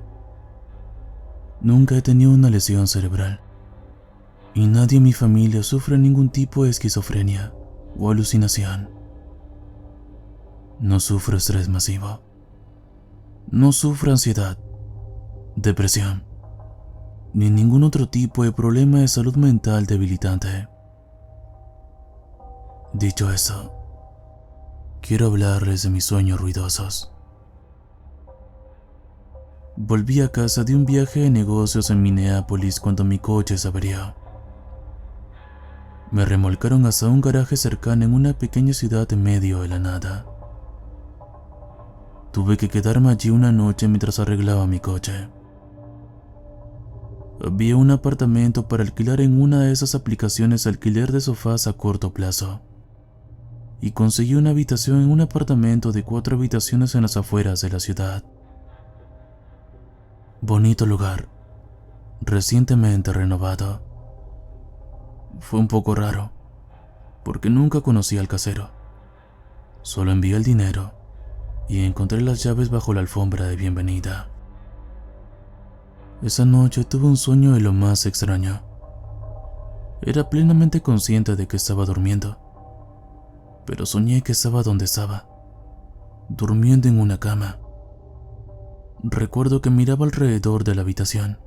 Nunca he tenido una lesión cerebral, y nadie en mi familia sufre ningún tipo de esquizofrenia o alucinación. No sufro estrés masivo. No sufro ansiedad, depresión, ni ningún otro tipo de problema de salud mental debilitante. Dicho eso, quiero hablarles de mis sueños ruidosos. Volví a casa de un viaje de negocios en Minneapolis cuando mi coche se averió. Me remolcaron hasta un garaje cercano en una pequeña ciudad en medio de la nada. Tuve que quedarme allí una noche mientras arreglaba mi coche. Había un apartamento para alquilar en una de esas aplicaciones de alquiler de sofás a corto plazo, y conseguí una habitación en un apartamento de 4 habitaciones en las afueras de la ciudad. Bonito lugar, recientemente renovado. Fue un poco raro, porque nunca conocí al casero. Solo envié el dinero y encontré las llaves bajo la alfombra de bienvenida. Esa noche tuve un sueño de lo más extraño. Era plenamente consciente de que estaba durmiendo, pero soñé que estaba donde estaba, durmiendo en una cama. Recuerdo que miraba alrededor de la habitación.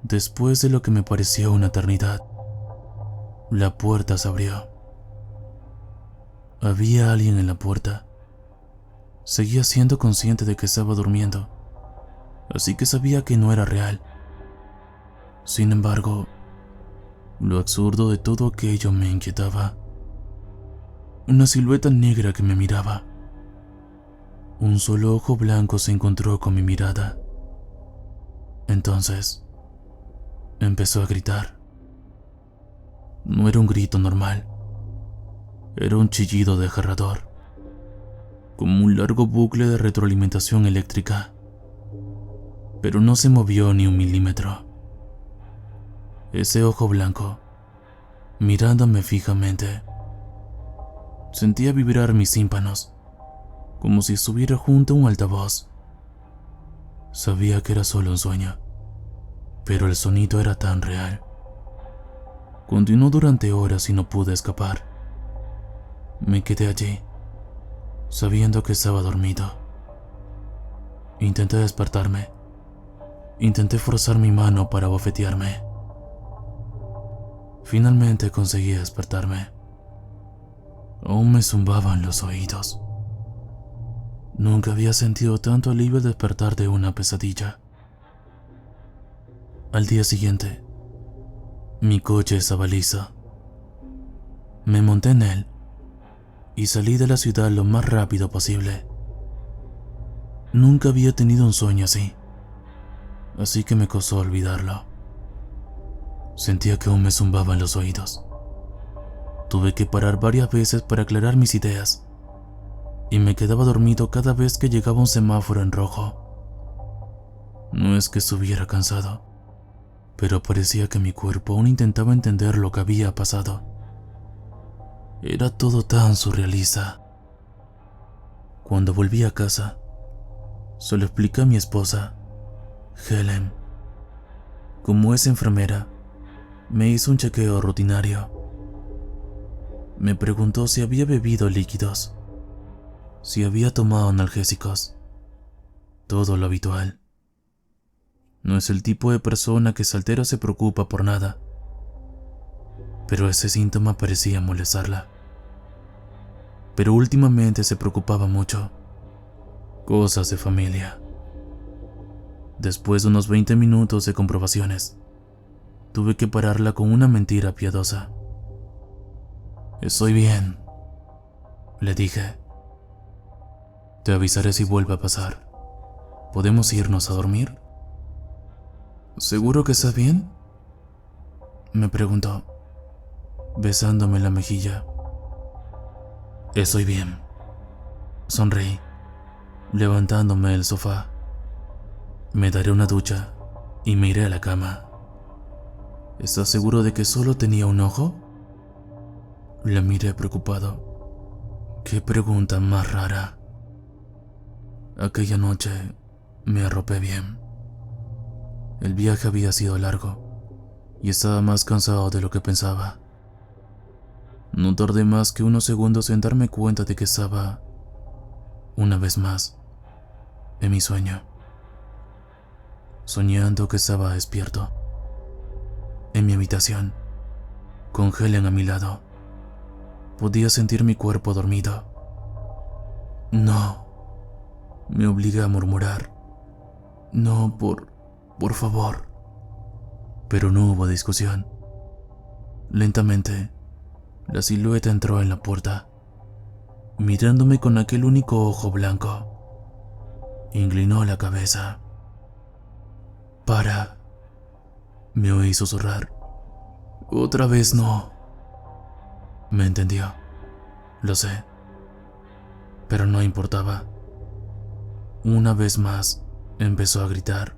Después de lo que me pareció una eternidad, la puerta se abrió. Había alguien en la puerta. Seguía siendo consciente de que estaba durmiendo, así que sabía que no era real. Sin embargo, lo absurdo de todo aquello me inquietaba. Una silueta negra que me miraba. Un solo ojo blanco se encontró con mi mirada. Entonces, empezó a gritar. No era un grito normal. Era un chillido desgarrador, como un largo bucle de retroalimentación eléctrica. Pero no se movió ni un milímetro. Ese ojo blanco, mirándome fijamente. Sentía vibrar mis tímpanos, como si estuviera junto a un altavoz. Sabía que era solo un sueño, pero el sonido era tan real. Continuó durante horas y no pude escapar. Me quedé allí, sabiendo que estaba dormido. Intenté despertarme. Intenté forzar mi mano para bofetearme. Finalmente conseguí despertarme. Aún me zumbaban los oídos. Nunca había sentido tanto alivio al despertar de una pesadilla. Al día siguiente, mi coche estaba listo. Me monté en él y salí de la ciudad lo más rápido posible. Nunca había tenido un sueño así que me costó olvidarlo. Sentía que aún me zumbaban los oídos. Tuve que parar varias veces para aclarar mis ideas y me quedaba dormido cada vez que llegaba un semáforo en rojo. No es que estuviera cansado, pero parecía que mi cuerpo aún intentaba entender lo que había pasado. Era todo tan surrealista. Cuando volví a casa, se lo expliqué a mi esposa, Helen. Como es enfermera, me hizo un chequeo rutinario. Me preguntó si había bebido líquidos, si había tomado analgésicos, todo lo habitual. No es el tipo de persona que se altera o se preocupa por nada, pero ese síntoma parecía molestarla. Pero últimamente se preocupaba mucho. Cosas de familia. Después de unos 20 minutos de comprobaciones, tuve que pararla con una mentira piadosa. Estoy bien, le dije. Te avisaré si vuelve a pasar. ¿Podemos irnos a dormir? ¿Seguro que estás bien?, me preguntó, besándome la mejilla. Estoy bien, sonreí, levantándome del sofá. Me daré una ducha y me iré a la cama. ¿Estás seguro de que solo tenía un ojo? La miré preocupado. Qué pregunta más rara. Aquella noche me arropé bien. El viaje había sido largo y estaba más cansado de lo que pensaba. No tardé más que unos segundos en darme cuenta de que estaba, una vez más, en mi sueño. Soñando que estaba despierto. En mi habitación, con Helen a mi lado. Podía sentir mi cuerpo dormido. No, me obligué a murmurar. No, por favor. Pero no hubo discusión. Lentamente, la silueta entró en la puerta, mirándome con aquel único ojo blanco. Inclinó la cabeza. Para, me oí susurrar. Otra vez no. Me entendió, lo sé, pero no importaba. Una vez más, empezó a gritar,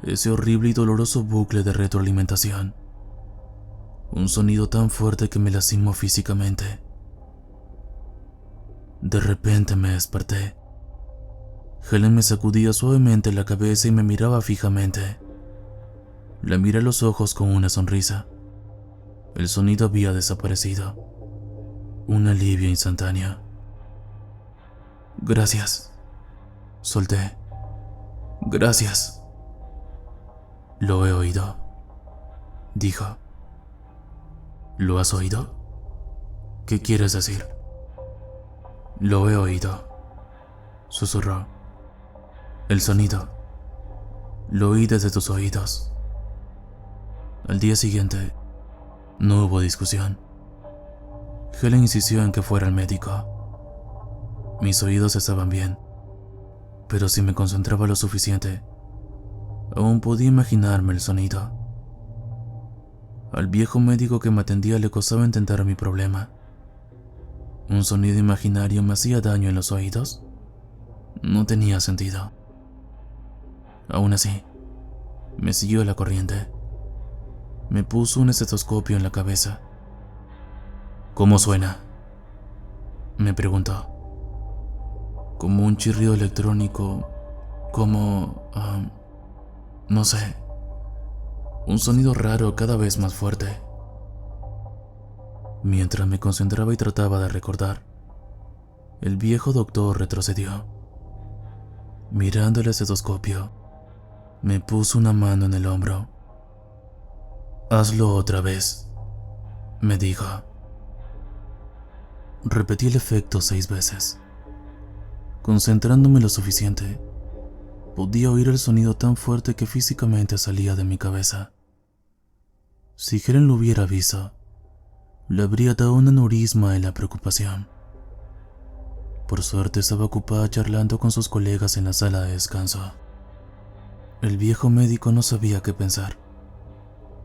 ese horrible y doloroso bucle de retroalimentación. Un sonido tan fuerte que me lastimó físicamente. De repente me desperté. Helen me sacudía suavemente la cabeza y me miraba fijamente. La miré a los ojos con una sonrisa. El sonido había desaparecido. Un alivio instantáneo. Gracias, solté. Gracias. Lo he oído, dijo. ¿Lo has oído? ¿Qué quieres decir? Lo he oído, susurró. El sonido. Lo oí desde tus oídos. Al día siguiente, no hubo discusión. Helen insistió en que fuera al médico. Mis oídos estaban bien, pero si me concentraba lo suficiente, aún podía imaginarme el sonido. Al viejo médico que me atendía le costaba entender mi problema. ¿Un sonido imaginario me hacía daño en los oídos? No tenía sentido. Aún así, me siguió la corriente. Me puso un estetoscopio en la cabeza. ¿Cómo suena?, me preguntó. Como un chirrido electrónico, como... no sé. Un sonido raro cada vez más fuerte. Mientras me concentraba y trataba de recordar, el viejo doctor retrocedió. Mirando el estetoscopio, me puso una mano en el hombro. «Hazlo otra vez», me dijo. Repetí el efecto 6 veces. Concentrándome lo suficiente, podía oír el sonido tan fuerte que físicamente salía de mi cabeza. Si Helen lo hubiera visto, le habría dado un aneurisma en la preocupación. Por suerte estaba ocupada charlando con sus colegas en la sala de descanso. El viejo médico no sabía qué pensar.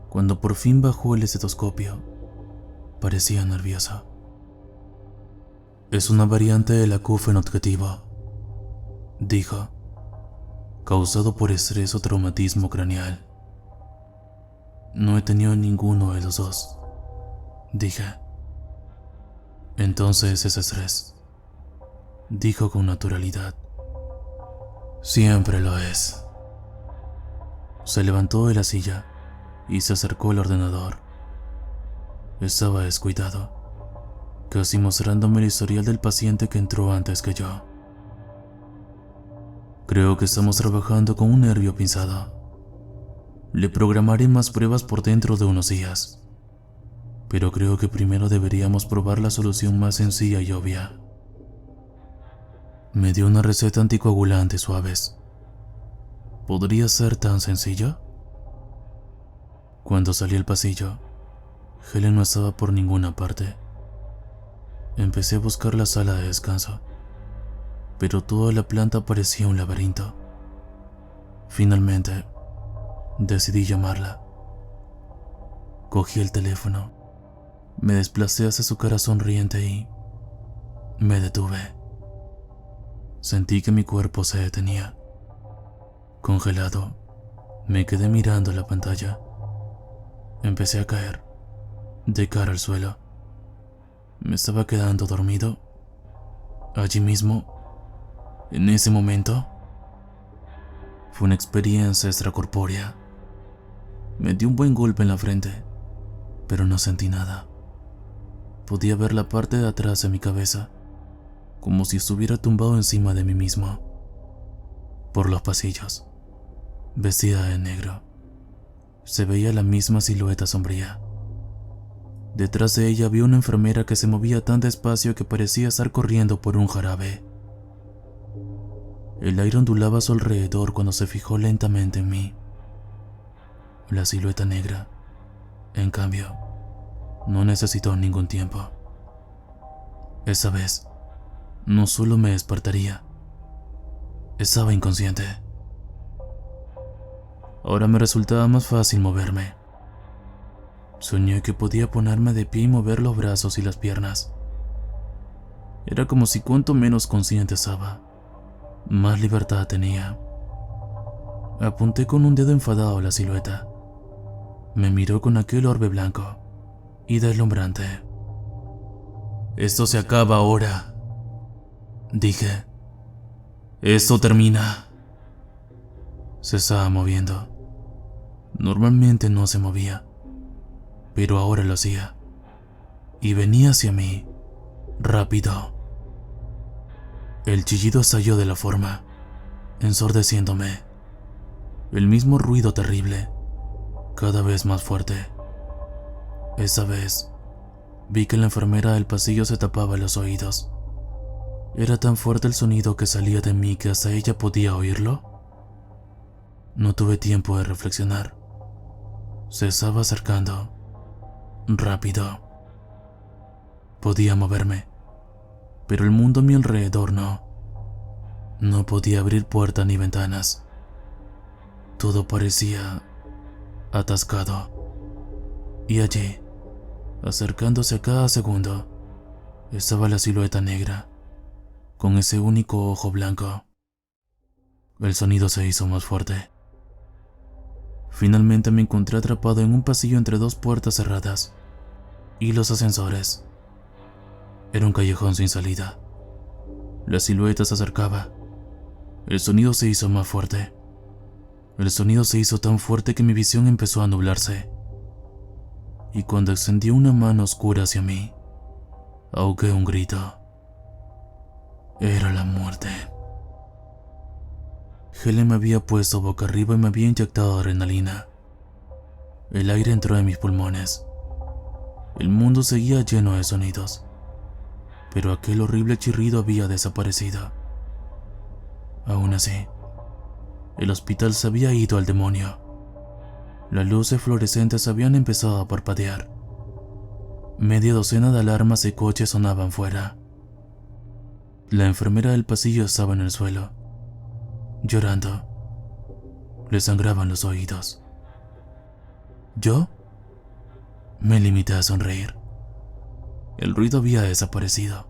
Cuando por fin bajó el estetoscopio, parecía nervioso. «Es una variante del acúfeno objetivo», dijo, «causado por estrés o traumatismo craneal». «No he tenido ninguno de los dos», dije. «Entonces es estrés», dijo con naturalidad. «Siempre lo es». Se levantó de la silla y se acercó al ordenador. Estaba descuidado, casi mostrándome el historial del paciente que entró antes que yo. «Creo que estamos trabajando con un nervio pinzado. Le programaré más pruebas por dentro de unos días, pero creo que primero deberíamos probar la solución más sencilla y obvia». Me dio una receta anticoagulante suaves. ¿Podría ser tan sencillo? Cuando salí al pasillo, Helen no estaba por ninguna parte. Empecé a buscar la sala de descanso, pero toda la planta parecía un laberinto. Finalmente, decidí llamarla. Cogí el teléfono, me desplacé hacia su cara sonriente y me detuve. Sentí que mi cuerpo se detenía. Congelado, me quedé mirando la pantalla. Empecé a caer, de cara al suelo. Me estaba quedando dormido. Allí mismo, en ese momento. Fue una experiencia extracorpórea. Me dio un buen golpe en la frente, pero no sentí nada. Podía ver la parte de atrás de mi cabeza, como si estuviera tumbado encima de mí mismo. Por los pasillos, vestida de negro, se veía la misma silueta sombría. Detrás de ella había una enfermera que se movía tan despacio que parecía estar corriendo por un jarabe. El aire ondulaba a su alrededor cuando se fijó lentamente en mí. La silueta negra, en cambio, no necesitó ningún tiempo. Esa vez, no solo me despertaría, estaba inconsciente. Ahora me resultaba más fácil moverme. Soñé que podía ponerme de pie y mover los brazos y las piernas. Era como si cuanto menos consciente estaba, más libertad tenía. Apunté con un dedo enfadado a la silueta. Me miró con aquel orbe blanco y deslumbrante. «Esto se acaba ahora», dije. «Esto termina». Se estaba moviendo. Normalmente no se movía, pero ahora lo hacía. Y venía hacia mí, rápido. El chillido estalló de la forma, ensordeciéndome. El mismo ruido terrible, cada vez más fuerte. Esa vez, vi que la enfermera del pasillo se tapaba los oídos. Era tan fuerte el sonido que salía de mí que hasta ella podía oírlo. No tuve tiempo de reflexionar. Se estaba acercando. Rápido. Podía moverme, pero el mundo a mi alrededor no. No podía abrir puertas ni ventanas. Todo parecía atascado. Y allí, acercándose a cada segundo, estaba la silueta negra, con ese único ojo blanco. El sonido se hizo más fuerte. Finalmente me encontré atrapado en un pasillo entre dos puertas cerradas y los ascensores. Era un callejón sin salida. La silueta se acercaba. El sonido se hizo más fuerte. El sonido se hizo tan fuerte que mi visión empezó a nublarse. Y cuando extendió una mano oscura hacia mí, ahogué un grito. Era la muerte. Helen me había puesto boca arriba y me había inyectado adrenalina. El aire entró en mis pulmones. El mundo seguía lleno de sonidos, pero aquel horrible chirrido había desaparecido. Aún así, el hospital se había ido al demonio. Las luces fluorescentes habían empezado a parpadear. Media docena de alarmas de coches sonaban fuera. La enfermera del pasillo estaba en el suelo, llorando. Le sangraban los oídos. ¿Yo? Me limité a sonreír. El ruido había desaparecido.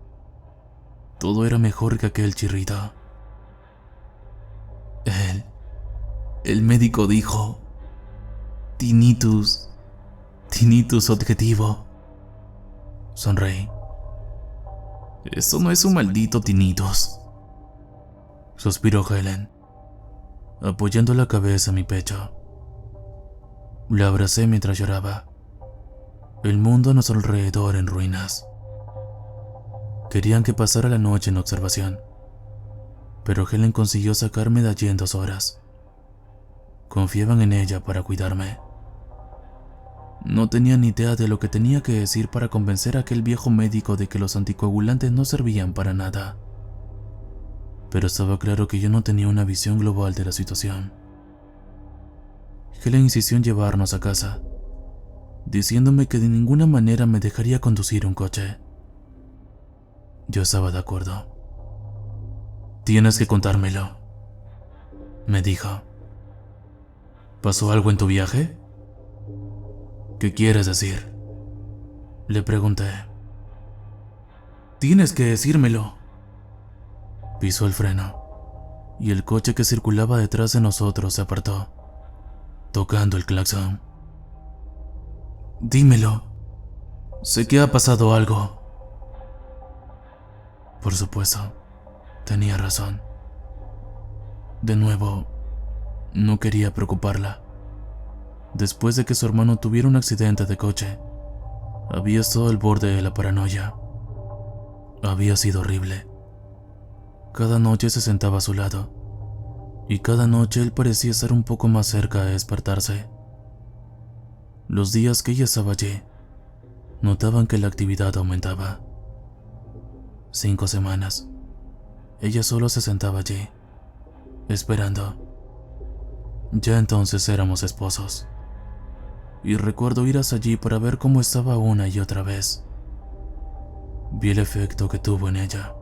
Todo era mejor que aquel chirrido. El médico dijo: tinnitus objetivo. Sonreí. Eso no es un maldito tinnitus, suspiró Helen, apoyando la cabeza en mi pecho. La abracé mientras lloraba. El mundo a nuestro alrededor en ruinas. Querían que pasara la noche en observación, pero Helen consiguió sacarme de allí en 2 horas. Confiaban en ella para cuidarme. No tenía ni idea de lo que tenía que decir para convencer a aquel viejo médico de que los anticoagulantes no servían para nada. Pero estaba claro que yo no tenía una visión global de la situación. Helen insistió en llevarnos a casa, diciéndome que de ninguna manera me dejaría conducir un coche. Yo estaba de acuerdo. Tienes que contármelo, me dijo. ¿Pasó algo en tu viaje? ¿Qué quieres decir?, le pregunté. Tienes que decírmelo. Pisó el freno, y el coche que circulaba detrás de nosotros se apartó, tocando el claxon. Dímelo. Sé que ha pasado algo. Por supuesto, tenía razón. De nuevo, no quería preocuparla. Después de que su hermano tuviera un accidente de coche, había estado al borde de la paranoia. Había sido horrible. Cada noche se sentaba a su lado, y cada noche él parecía estar un poco más cerca de despertarse. Los días que ella estaba allí, notaban que la actividad aumentaba. 5 semanas. Ella solo se sentaba allí, esperando. Ya entonces éramos esposos. Y recuerdo ir hasta allí para ver cómo estaba una y otra vez. Vi el efecto que tuvo en ella.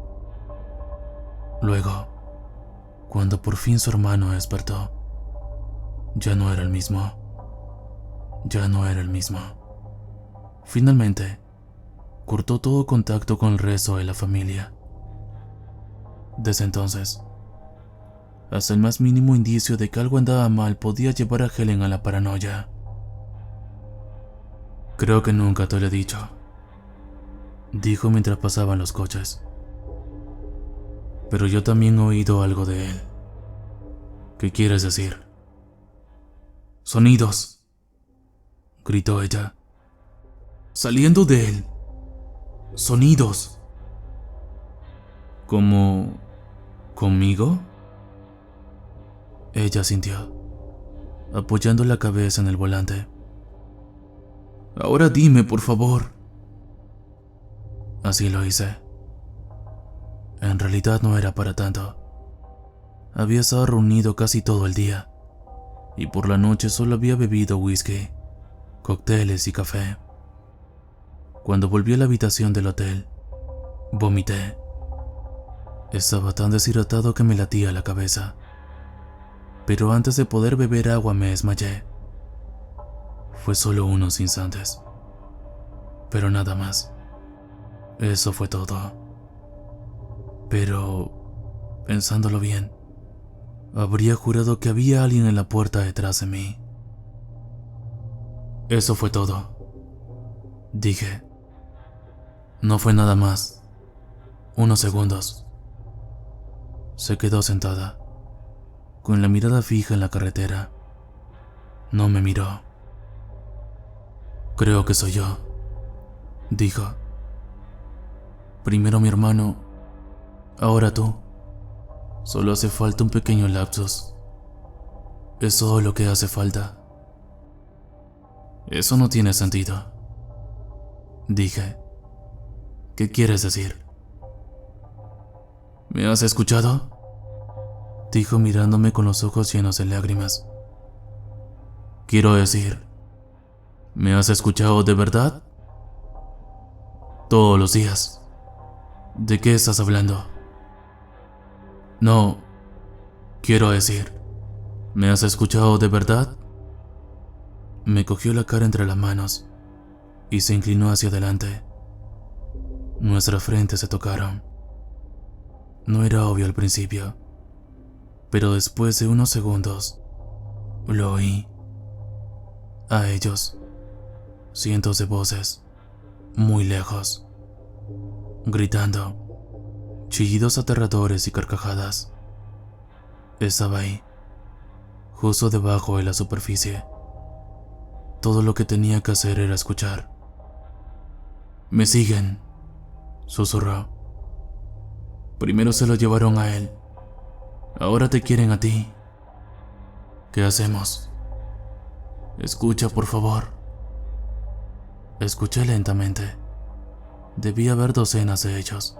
Luego, cuando por fin su hermano despertó, ya no era el mismo. Ya no era el mismo. Finalmente, cortó todo contacto con el resto de la familia. Desde entonces, hasta el más mínimo indicio de que algo andaba mal podía llevar a Helen a la paranoia. Creo que nunca te lo he dicho, dijo mientras pasaban los coches. Pero yo también he oído algo de él. ¿Qué quieres decir? Sonidos, gritó ella. Saliendo de él. Sonidos. ¿Como... conmigo? Ella sintió, apoyando la cabeza en el volante. Ahora dime, por favor. Así lo hice. En realidad no era para tanto. Había estado reunido casi todo el día, y por la noche solo había bebido whisky, cócteles y café. Cuando volví a la habitación del hotel, vomité. Estaba tan deshidratado que me latía la cabeza. Pero antes de poder beber agua me desmayé. Fue solo unos instantes. Pero nada más. Eso fue todo. Pero, pensándolo bien, habría jurado que había alguien en la puerta detrás de mí. Eso fue todo, dije. No fue nada más. Unos segundos. Se quedó sentada, con la mirada fija en la carretera. No me miró. Creo que soy yo, dijo. Primero mi hermano, ahora tú. Solo hace falta un pequeño lapsus Es todo lo que hace falta. Eso no tiene sentido. Dije. ¿Qué quieres decir? ¿Me has escuchado? Dijo mirándome con los ojos llenos de lágrimas. Quiero decir, ¿me has escuchado de verdad? Todos los días. ¿De qué estás hablando? No, quiero decir, ¿me has escuchado de verdad? Me cogió la cara entre las manos y se inclinó hacia adelante. Nuestras frentes se tocaron. No era obvio al principio, pero después de unos segundos, lo oí. A ellos, cientos de voces, muy lejos, gritando, chillidos aterradores y carcajadas. Estaba ahí, justo debajo de la superficie. Todo lo que tenía que hacer era escuchar. «Me siguen», susurró. «Primero se lo llevaron a él. Ahora te quieren a ti. ¿Qué hacemos? Escucha, por favor». Escuché lentamente. Debía haber docenas de ellos.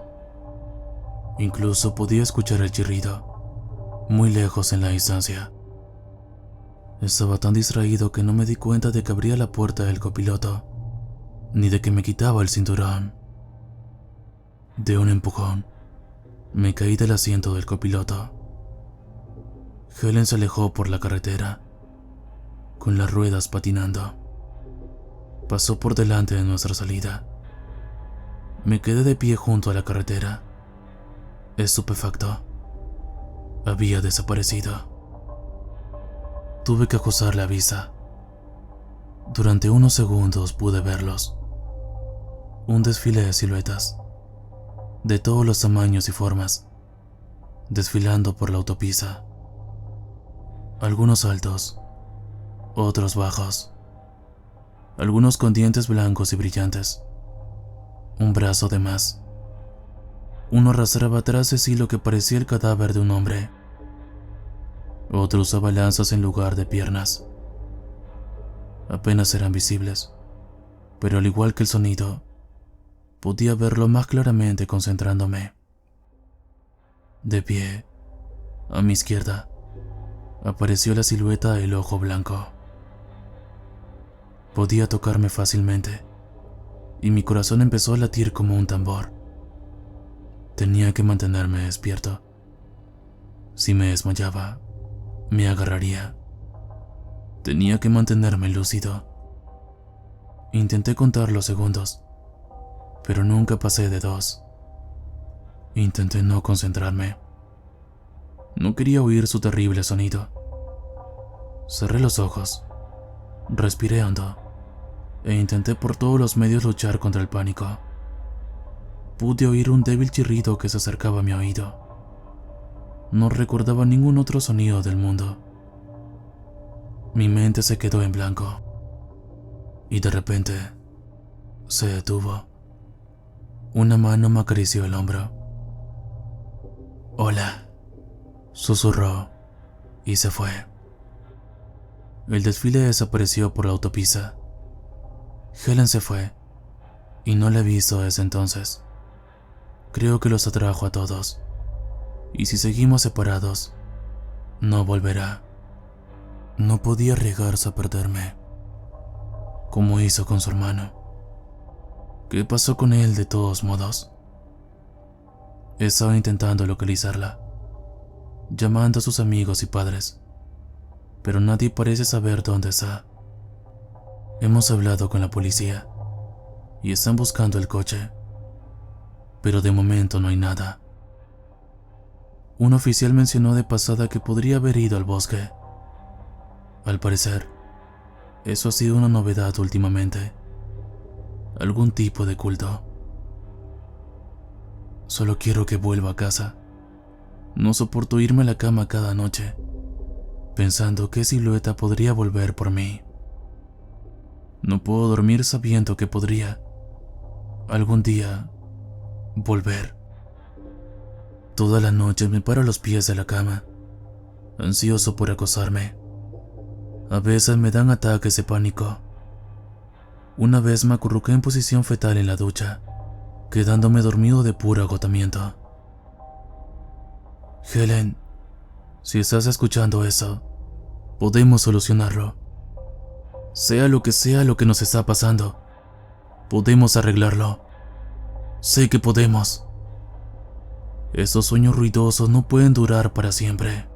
Incluso podía escuchar el chirrido, muy lejos en la distancia. Estaba tan distraído que no me di cuenta de que abría la puerta del copiloto, ni de que me quitaba el cinturón. De un empujón, me caí del asiento del copiloto. Helen se alejó por la carretera, con las ruedas patinando. Pasó por delante de nuestra salida. Me quedé de pie junto a la carretera, estupefacto. Había desaparecido. Tuve que ajustar la vista. Durante unos segundos pude verlos. Un desfile de siluetas, de todos los tamaños y formas, desfilando por la autopista. Algunos altos, otros bajos, algunos con dientes blancos y brillantes. Un brazo de más. Uno arrastraba atrás de sí lo que parecía el cadáver de un hombre. Otro usaba lanzas en lugar de piernas. Apenas eran visibles, pero al igual que el sonido, podía verlo más claramente concentrándome. De pie, a mi izquierda, apareció la silueta del ojo blanco. Podía tocarme fácilmente, y mi corazón empezó a latir como un tambor. Tenía que mantenerme despierto. Si me desmayaba, me agarraría. Tenía que mantenerme lúcido. Intenté contar los segundos, pero nunca pasé de 2. Intenté no concentrarme. No quería oír su terrible sonido. Cerré los ojos, respiré hondo e intenté por todos los medios luchar contra el pánico. Pude oír un débil chirrido que se acercaba a mi oído. No recordaba ningún otro sonido del mundo. Mi mente se quedó en blanco. Y de repente, se detuvo. Una mano me acarició el hombro. «Hola», susurró, y se fue. El desfile desapareció por la autopista. Helen se fue, y no la he visto desde entonces. Creo que los atrajo a todos. Y si seguimos separados, no volverá. No podía arriesgarse a perderme, como hizo con su hermano. ¿Qué pasó con él de todos modos? Estaba intentando localizarla, llamando a sus amigos y padres, pero nadie parece saber dónde está. Hemos hablado con la policía y están buscando el coche, pero de momento no hay nada. Un oficial mencionó de pasada que podría haber ido al bosque. Al parecer, eso ha sido una novedad últimamente. Algún tipo de culto. Solo quiero que vuelva a casa. No soporto irme a la cama cada noche, pensando qué silueta podría volver por mí. No puedo dormir sabiendo que podría, algún día, volver. Todas las noches me paro a los pies de la cama, ansioso por acostarme, A veces me dan ataques de pánico. Una vez me acurruqué en posición fetal en la ducha, quedándome dormido de puro agotamiento. Helen, si estás escuchando eso, podemos solucionarlo. Sea lo que nos está pasando, podemos arreglarlo. Sé que podemos. Estos sueños ruidosos no pueden durar para siempre.